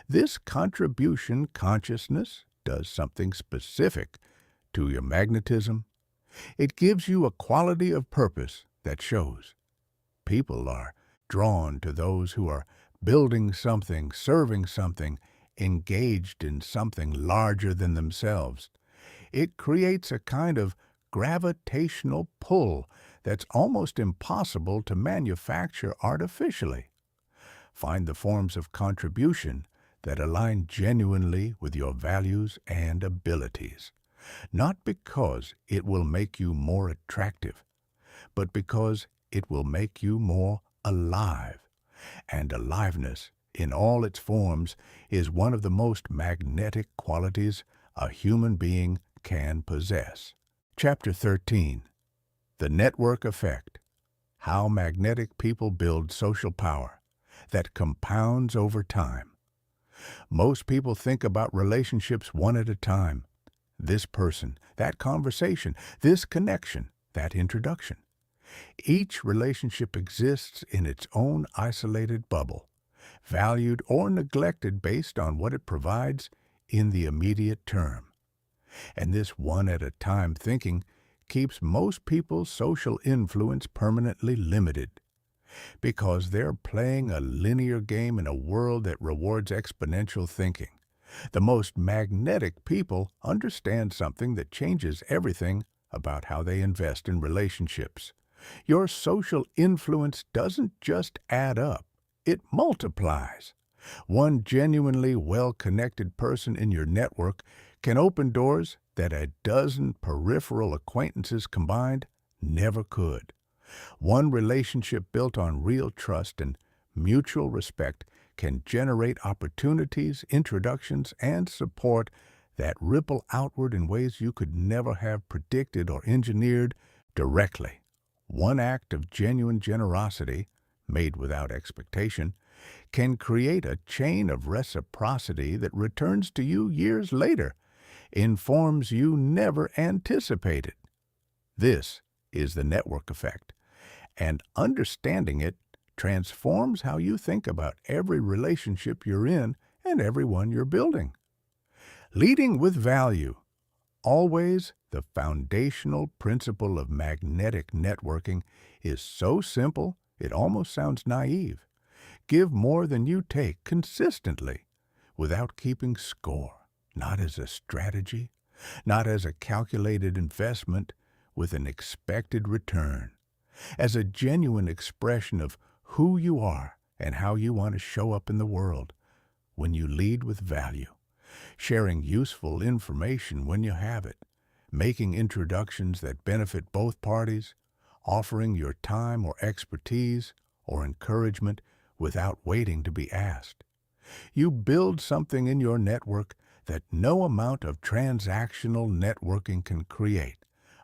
This contribution consciousness does something specific to your magnetism. It gives you a quality of purpose that shows. People are drawn to those who are building something, serving something, engaged in something larger than themselves. It creates a kind of gravitational pull that's almost impossible to manufacture artificially. Find the forms of contribution that align genuinely with your values and abilities, not because it will make you more attractive, but because it will make you more alive. And aliveness, in all its forms, is one of the most magnetic qualities a human being can possess. Chapter 13. The Network Effect. How Magnetic People Build Social Power that Compounds Over Time. Most people think about relationships one at a time. This person, that conversation, this connection, that introduction. Each relationship exists in its own isolated bubble, valued or neglected based on what it provides in the immediate term. And this one-at-a-time thinking keeps most people's social influence permanently limited because they're playing a linear game in a world that rewards exponential thinking. The most magnetic people understand something that changes everything about how they invest in relationships. Your social influence doesn't just add up, it multiplies. One genuinely well-connected person in your network can open doors that a dozen peripheral acquaintances combined never could. One relationship built on real trust and mutual respect can generate opportunities, introductions, and support that ripple outward in ways you could never have predicted or engineered directly. One act of genuine generosity, made without expectation, can create a chain of reciprocity that returns to you years later in forms you never anticipated. This is the network effect, and understanding it transforms how you think about every relationship you're in and every one you're building. Leading with value. Always, the foundational principle of magnetic networking is so simple it almost sounds naive. Give more than you take consistently, without keeping score, not as a strategy, not as a calculated investment with an expected return, as a genuine expression of who you are and how you want to show up in the world. When you lead with value, sharing useful information when you have it, making introductions that benefit both parties, offering your time or expertise or encouragement without waiting to be asked. You build something in your network that no amount of transactional networking can create,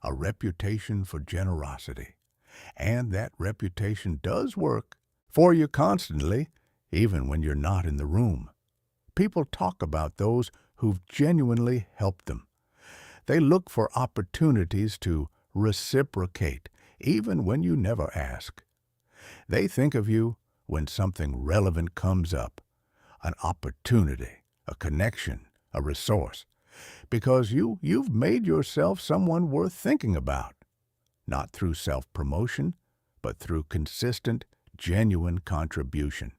a reputation for generosity. And that reputation does work for you constantly, even when you're not in the room. People talk about those who've genuinely helped them. They look for opportunities to reciprocate, even when you never ask. They think of you when something relevant comes up, an opportunity, a connection, a resource, because you've made yourself someone worth thinking about, not through self-promotion, but through consistent, genuine contribution.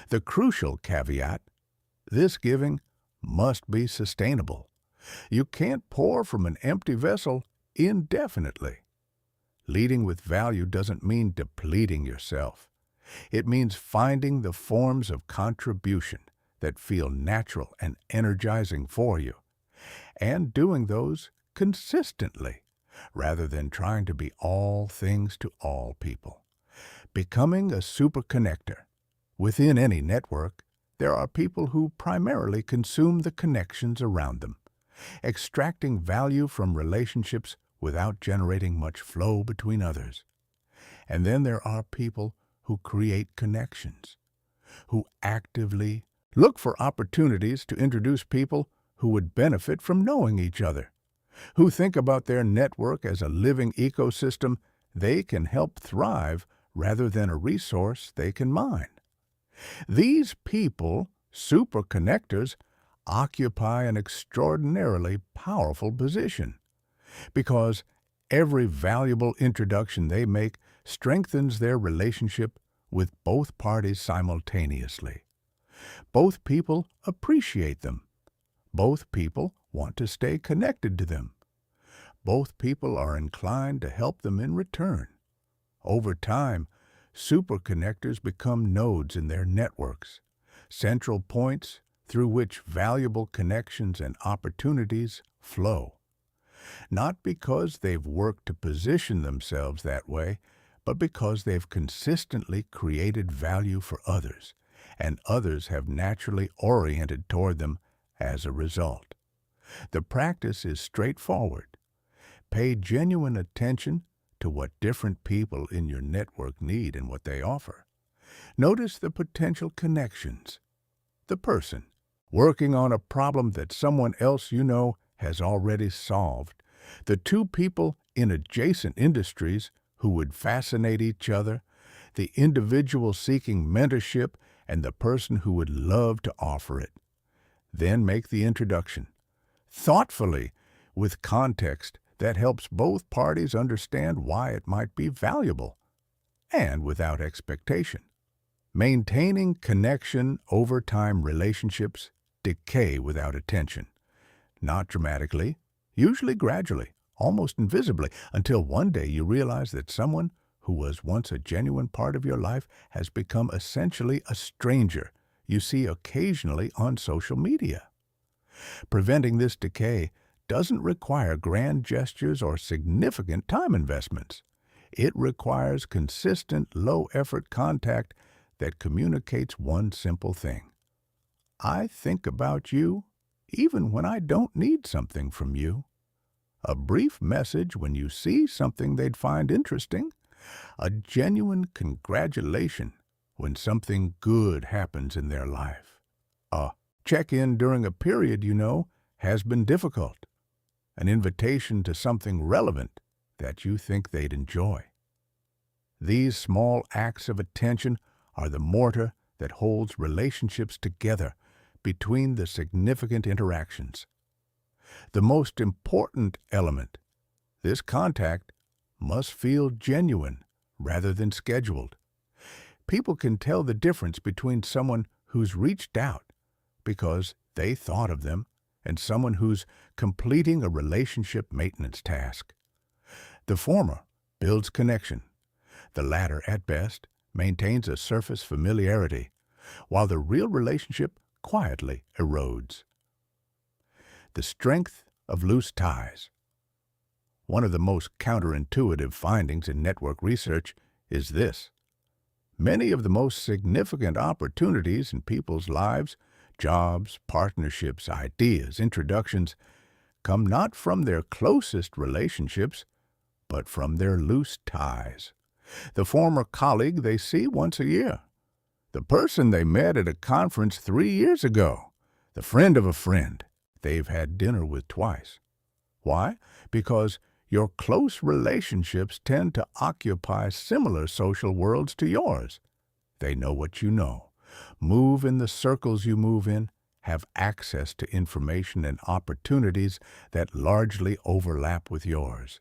The crucial caveat: this giving must be sustainable. You can't pour from an empty vessel indefinitely. Leading with value doesn't mean depleting yourself. It means finding the forms of contribution that feel natural and energizing for you, and doing those consistently, rather than trying to be all things to all people. Becoming a super connector. Within any network, there are people who primarily consume the connections around them, extracting value from relationships without generating much flow between others. And then there are people who create connections, who actively look for opportunities to introduce people who would benefit from knowing each other, who think about their network as a living ecosystem they can help thrive rather than a resource they can mine. These people, super connectors, occupy an extraordinarily powerful position, because every valuable introduction they make strengthens their relationship with both parties simultaneously. Both people appreciate them. Both people want to stay connected to them. Both people are inclined to help them in return. Over time, super connectors become nodes in their networks, central points through which valuable connections and opportunities flow. Not because they've worked to position themselves that way, but because they've consistently created value for others, and others have naturally oriented toward them as a result. The practice is straightforward. Pay genuine attention to what different people in your network need and what they offer. Notice the potential connections. The person working on a problem that someone else you know has already solved. The two people in adjacent industries who would fascinate each other. The individual seeking mentorship and the person who would love to offer it. Then make the introduction, thoughtfully, with context that helps both parties understand why it might be valuable, and without expectation. Maintaining connection over time. Relationships decay without attention, not dramatically, usually gradually, almost invisibly, until one day you realize that someone who was once a genuine part of your life has become essentially a stranger you see occasionally on social media. Preventing this decay doesn't require grand gestures or significant time investments. It requires consistent, low-effort contact that communicates one simple thing: I think about you even when I don't need something from you. A brief message when you see something they'd find interesting. A genuine congratulation when something good happens in their life. A check-in during a period you know has been difficult. An invitation to something relevant that you think they'd enjoy. These small acts of attention are the mortar that holds relationships together between the significant interactions. The most important element: this contact must feel genuine rather than scheduled. People can tell the difference between someone who's reached out because they thought of them and someone who's completing a relationship maintenance task. The former builds connection. The latter, at best, maintains a surface familiarity, while the real relationship quietly erodes. The strength of loose ties. One of the most counterintuitive findings in network research is this: many of the most significant opportunities in people's lives, jobs, partnerships, ideas, introductions, come not from their closest relationships, but from their loose ties. The former colleague they see once a year, the person they met at a conference 3 years ago, the friend of a friend they've had dinner with twice. Why? Because your close relationships tend to occupy similar social worlds to yours. They know what you know, move in the circles you move in, have access to information and opportunities that largely overlap with yours.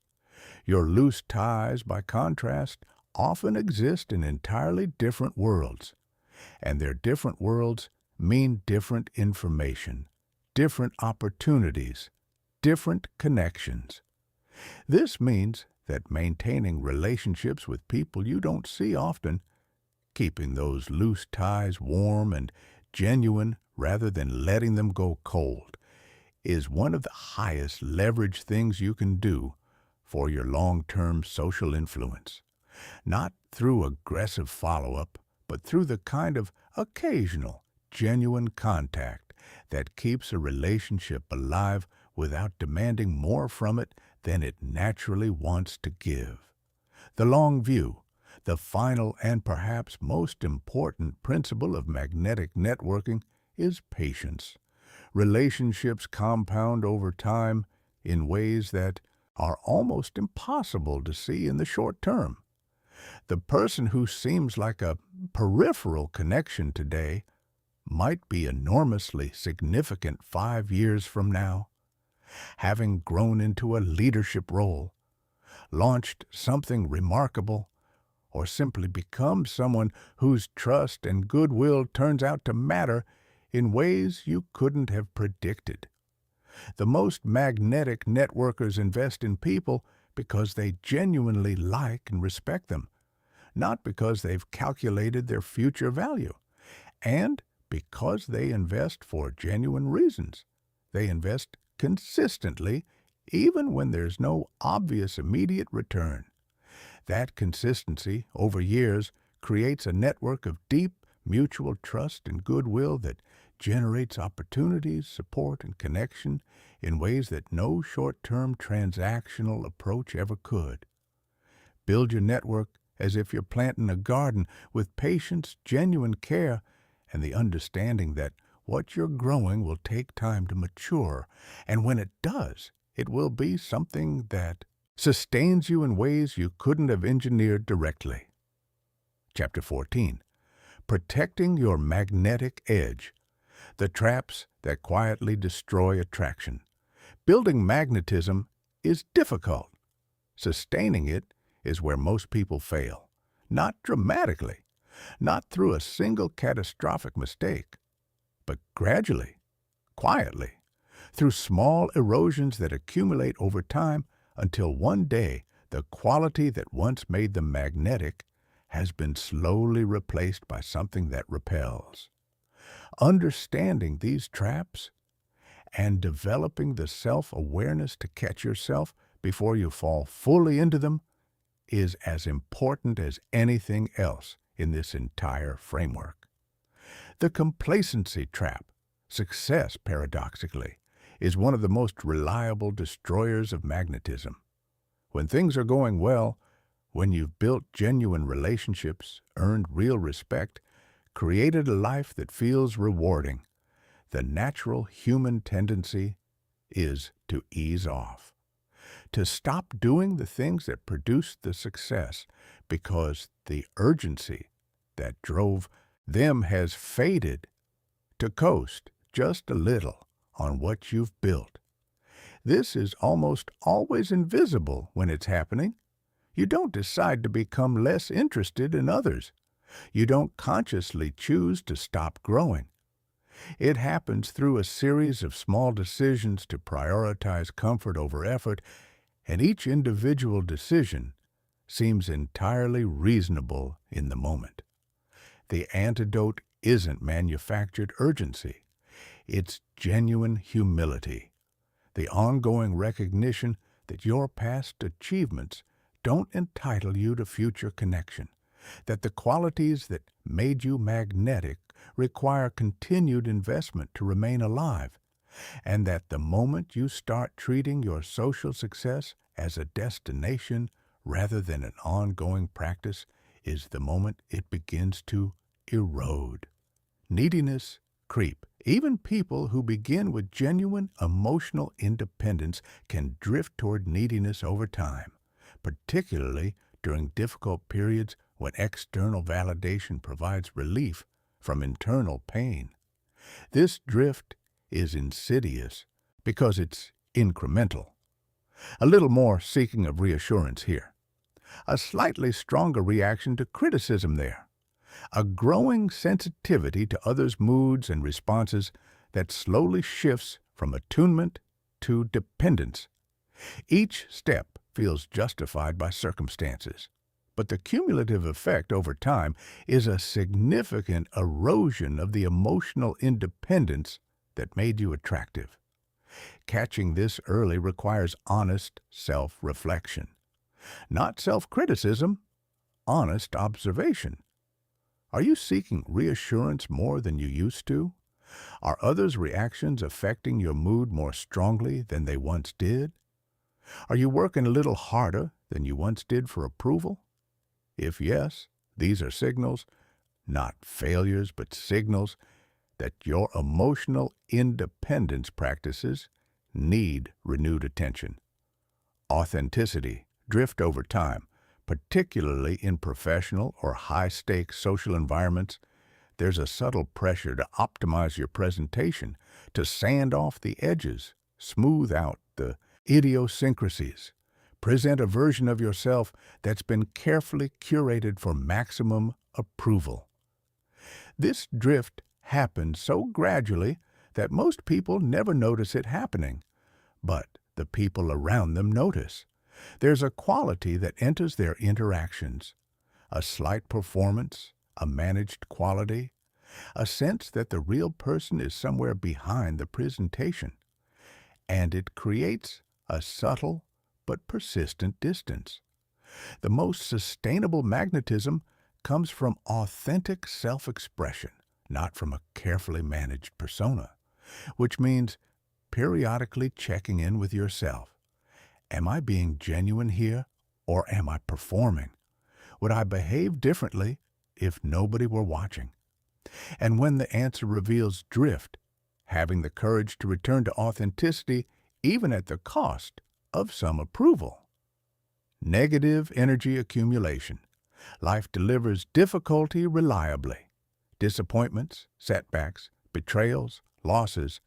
Your loose ties, by contrast, often exist in entirely different worlds, and their different worlds mean different information, different opportunities, different connections. This means that maintaining relationships with people you don't see often, keeping those loose ties warm and genuine rather than letting them go cold, is one of the highest leverage things you can do for your long-term social influence. Not through aggressive follow-up, but through the kind of occasional, genuine contact that keeps a relationship alive without demanding more from it than it naturally wants to give. The long view, the final and perhaps most important principle of magnetic networking, is patience. Relationships compound over time in ways that are almost impossible to see in the short term. The person who seems like a peripheral connection today might be enormously significant 5 years from now, having grown into a leadership role, launched something remarkable, or simply become someone whose trust and goodwill turns out to matter in ways you couldn't have predicted. The most magnetic networkers invest in people because they genuinely like and respect them, not because they've calculated their future value, and because they invest for genuine reasons. They invest consistently, even when there's no obvious immediate return. That consistency over years creates a network of deep mutual trust and goodwill that generates opportunities, support, and connection in ways that no short-term transactional approach ever could. Build your network as if you're planting a garden with patience, genuine care, and the understanding that what you're growing will take time to mature, and when it does, it will be something that sustains you in ways you couldn't have engineered directly. Chapter 14. Protecting your magnetic edge. The traps that quietly destroy attraction. Building magnetism is difficult. Sustaining it is where most people fail. Not dramatically, not through a single catastrophic mistake, but gradually, quietly, through small erosions that accumulate over time until one day the quality that once made them magnetic has been slowly replaced by something that repels. Understanding these traps and developing the self-awareness to catch yourself before you fall fully into them is as important as anything else in this entire framework. The complacency trap, success paradoxically, is one of the most reliable destroyers of magnetism. When things are going well, when you've built genuine relationships, earned real respect, created a life that feels rewarding, the natural human tendency is to ease off, to stop doing the things that produced the success because the urgency that drove them has faded, to coast just a little on what you've built. This is almost always invisible when it's happening. You don't decide to become less interested in others. You don't consciously choose to stop growing. It happens through a series of small decisions to prioritize comfort over effort, and each individual decision seems entirely reasonable in the moment. The antidote isn't manufactured urgency. It's genuine humility, the ongoing recognition that your past achievements don't entitle you to future connection, that the qualities that made you magnetic require continued investment to remain alive, and that the moment you start treating your social success as a destination rather than an ongoing practice is the moment it begins to erode. Neediness creep. Even people who begin with genuine emotional independence can drift toward neediness over time, particularly during difficult periods when external validation provides relief from internal pain. This drift is insidious because it's incremental. A little more seeking of reassurance here. A slightly stronger reaction to criticism there. A growing sensitivity to others' moods and responses that slowly shifts from attunement to dependence. Each step feels justified by circumstances, but the cumulative effect over time is a significant erosion of the emotional independence that made you attractive. Catching this early requires honest self-reflection. Not self-criticism, honest observation. Are you seeking reassurance more than you used to? Are others' reactions affecting your mood more strongly than they once did? Are you working a little harder than you once did for approval? If yes, these are signals, not failures, but signals that your emotional independence practices need renewed attention. Authenticity drift over time, particularly in professional or high-stakes social environments. There's a subtle pressure to optimize your presentation, to sand off the edges, smooth out the idiosyncrasies, present a version of yourself that's been carefully curated for maximum approval. This drift happens so gradually that most people never notice it happening, but the people around them notice. There's a quality that enters their interactions, a slight performance, a managed quality, a sense that the real person is somewhere behind the presentation, and it creates a subtle but persistent distance. The most sustainable magnetism comes from authentic self-expression, not from a carefully managed persona, which means periodically checking in with yourself. Am I being genuine here, or am I performing? Would I behave differently if nobody were watching? And when the answer reveals drift, having the courage to return to authenticity even at the cost of some approval. Negative energy accumulation. Life delivers difficulty reliably. Disappointments, setbacks, betrayals, losses.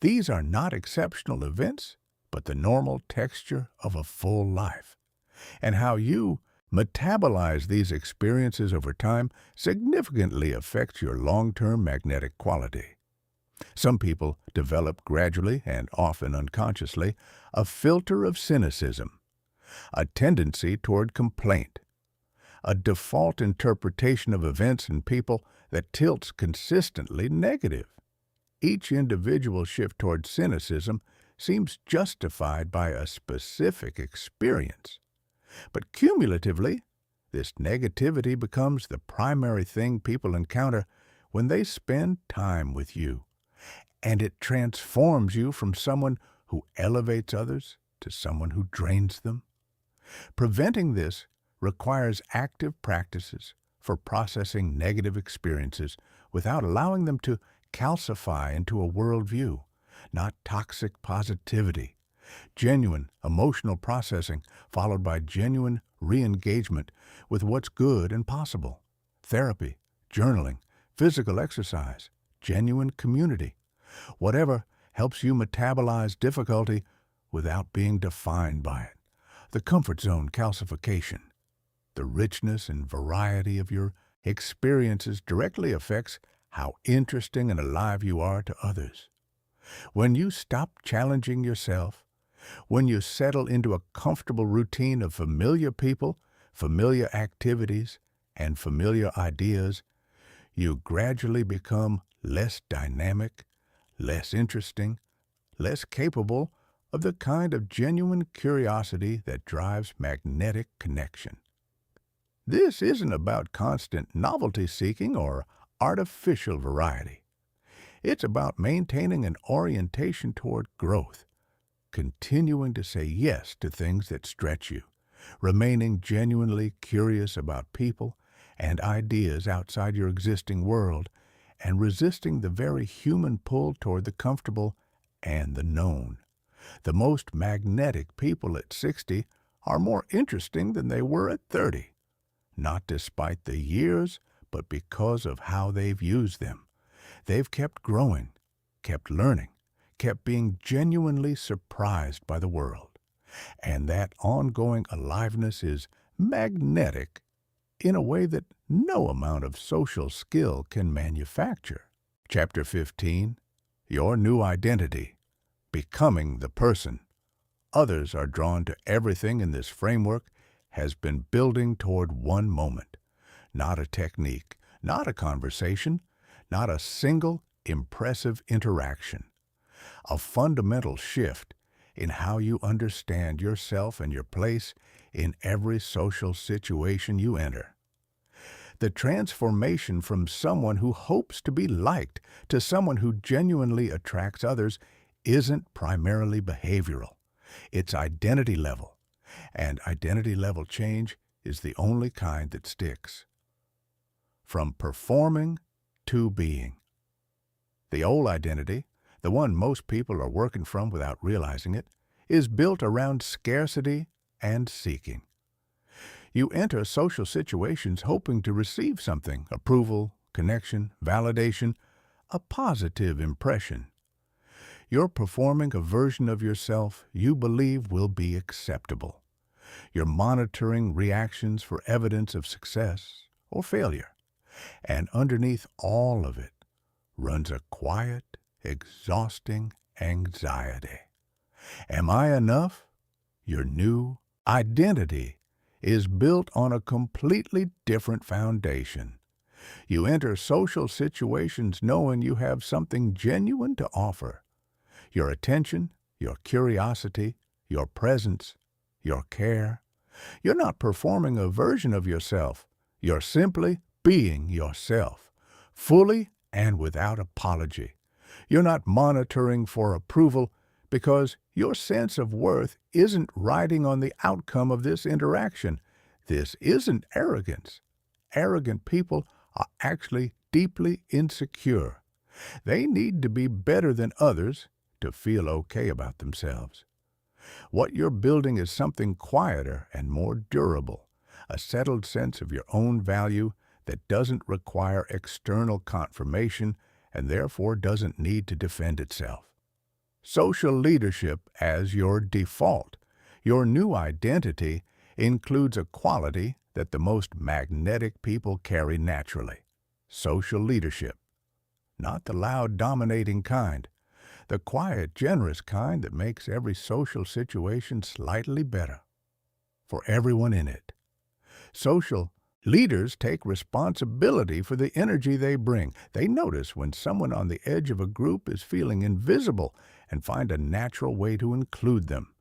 These are not exceptional events, but the normal texture of a full life. And how you metabolize these experiences over time significantly affects your long-term magnetic quality. Some people develop gradually and often unconsciously a filter of cynicism, a tendency toward complaint, a default interpretation of events and people that tilts consistently negative. Each individual shift toward cynicism seems justified by a specific experience. But cumulatively, this negativity becomes the primary thing people encounter when they spend time with you, and it transforms you from someone who elevates others to someone who drains them. Preventing this requires active practices for processing negative experiences without allowing them to calcify into a worldview, not toxic positivity. Genuine emotional processing followed by genuine re-engagement with what's good and possible. Therapy, journaling, physical exercise, genuine community. Whatever helps you metabolize difficulty without being defined by it. The comfort zone calcification. The richness and variety of your experiences directly affects how interesting and alive you are to others. When you stop challenging yourself, when you settle into a comfortable routine of familiar people, familiar activities, and familiar ideas, you gradually become less dynamic, less interesting, less capable of the kind of genuine curiosity that drives magnetic connection. This isn't about constant novelty-seeking or artificial variety. It's about maintaining an orientation toward growth, continuing to say yes to things that stretch you, remaining genuinely curious about people and ideas outside your existing world, and resisting the very human pull toward the comfortable and the known. The most magnetic people at 60 are more interesting than they were at 30, not despite the years, but because of how they've used them. They've kept growing, kept learning, kept being genuinely surprised by the world. And that ongoing aliveness is magnetic in a way that no amount of social skill can manufacture. Chapter 15, Your New Identity, Becoming the Person. Others are drawn to everything in this framework has been building toward one moment, not a technique, not a conversation, not a single impressive interaction. A fundamental shift in how you understand yourself and your place in every social situation you enter. The transformation from someone who hopes to be liked to someone who genuinely attracts others isn't primarily behavioral. It's identity level, and identity level change is the only kind that sticks. From performing to being. The old identity, the one most people are working from without realizing it, is built around scarcity and seeking. You enter social situations hoping to receive something, approval, connection, validation, a positive impression. You're performing a version of yourself you believe will be acceptable. You're monitoring reactions for evidence of success or failure. And underneath all of it runs a quiet, exhausting anxiety. Am I enough? Your new identity is built on a completely different foundation. You enter social situations knowing you have something genuine to offer. Your attention, your curiosity, your presence, your care. You're not performing a version of yourself. You're simply being yourself, fully and without apology. You're not monitoring for approval because your sense of worth isn't riding on the outcome of this interaction. This isn't arrogance. Arrogant people are actually deeply insecure. They need to be better than others to feel okay about themselves. What you're building is something quieter and more durable, a settled sense of your own value that doesn't require external confirmation and therefore doesn't need to defend itself. Social leadership as your default. Your new identity includes a quality that the most magnetic people carry naturally. Social leadership. Not the loud, dominating kind. The quiet, generous kind that makes every social situation slightly better for everyone in it. Social leaders take responsibility for the energy they bring. They notice when someone on the edge of a group is feeling invisible and find a natural way to include them.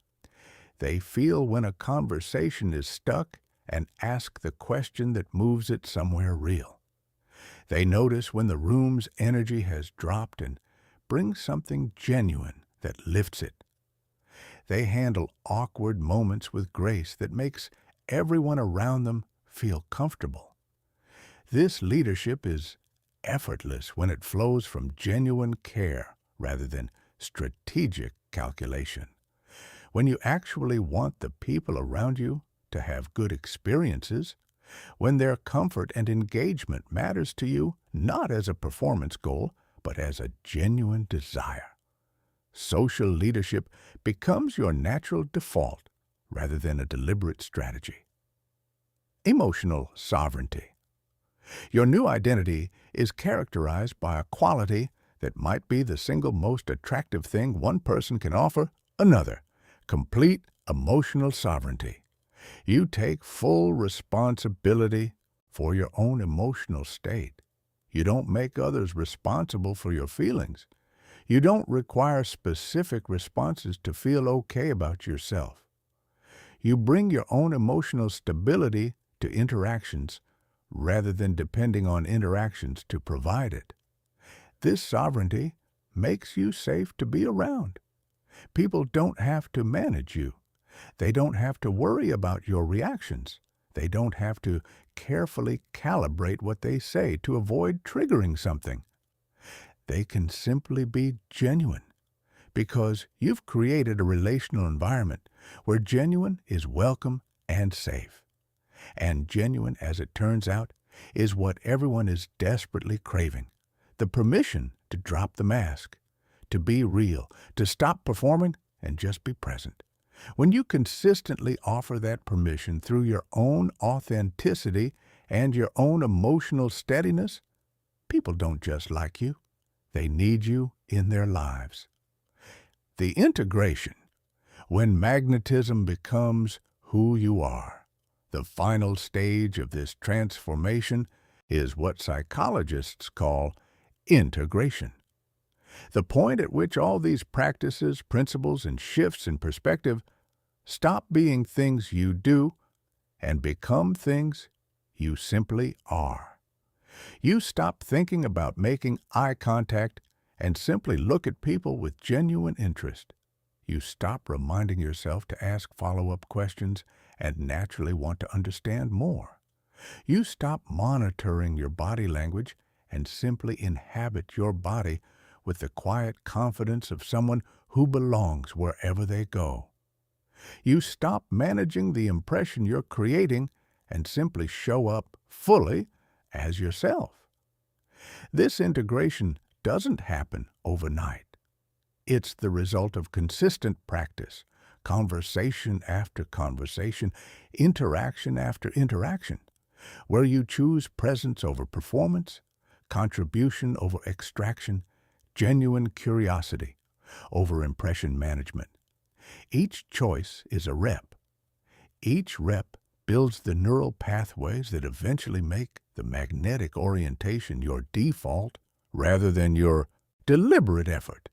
They feel when a conversation is stuck and ask the question that moves it somewhere real. They notice when the room's energy has dropped and bring something genuine that lifts it. They handle awkward moments with grace that makes everyone around them feel comfortable. This leadership is effortless when it flows from genuine care rather than strategic calculation. When you actually want the people around you to have good experiences, when their comfort and engagement matters to you not as a performance goal, but as a genuine desire. Social leadership becomes your natural default rather than a deliberate strategy. Emotional sovereignty. Your new identity is characterized by a quality that might be the single most attractive thing one person can offer another: complete emotional sovereignty. You take full responsibility for your own emotional state. You don't make others responsible for your feelings. You don't require specific responses to feel okay about yourself. You bring your own emotional stability to interactions rather than depending on interactions to provide it. This sovereignty makes you safe to be around. People don't have to manage you. They don't have to worry about your reactions. They don't have to carefully calibrate what they say to avoid triggering something. They can simply be genuine because you've created a relational environment where genuine is welcome and safe. And genuine, as it turns out, is what everyone is desperately craving. The permission to drop the mask, to be real, to stop performing and just be present. When you consistently offer that permission through your own authenticity and your own emotional steadiness, people don't just like you, they need you in their lives. The integration, when magnetism becomes who you are. The final stage of this transformation is what psychologists call integration. The point at which all these practices, principles, and shifts in perspective stop being things you do and become things you simply are. You stop thinking about making eye contact and simply look at people with genuine interest. You stop reminding yourself to ask follow-up questions and naturally want to understand more. You stop monitoring your body language and simply inhabit your body with the quiet confidence of someone who belongs wherever they go. You stop managing the impression you're creating and simply show up fully as yourself. This integration doesn't happen overnight. It's the result of consistent practice, conversation after conversation, interaction after interaction, where you choose presence over performance, contribution over extraction, genuine curiosity over impression management. Each choice is a rep. Each rep builds the neural pathways that eventually make the magnetic orientation your default rather than your deliberate effort.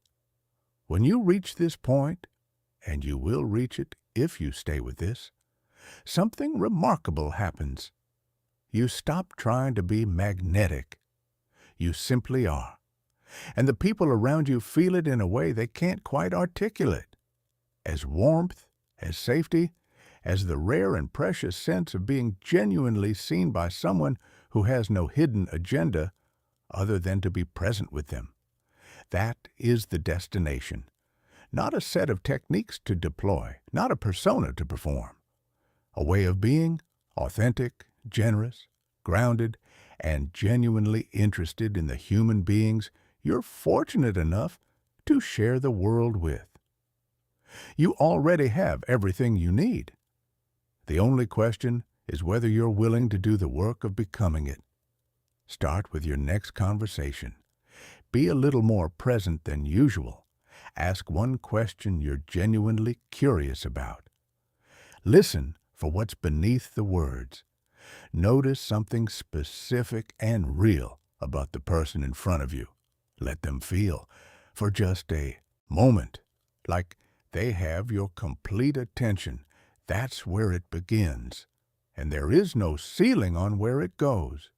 When you reach this point, and you will reach it if you stay with this, something remarkable happens. You stop trying to be magnetic. You simply are. And the people around you feel it in a way they can't quite articulate. As warmth, as safety, as the rare and precious sense of being genuinely seen by someone who has no hidden agenda other than to be present with them. That is the destination. Not a set of techniques to deploy, not a persona to perform. A way of being, authentic, generous, grounded, and genuinely interested in the human beings you're fortunate enough to share the world with. You already have everything you need. The only question is whether you're willing to do the work of becoming it. Start with your next conversation. Be a little more present than usual. Ask one question you're genuinely curious about. Listen for what's beneath the words. Notice something specific and real about the person in front of you. Let them feel, for just a moment, like they have your complete attention. That's where it begins, and there is no ceiling on where it goes.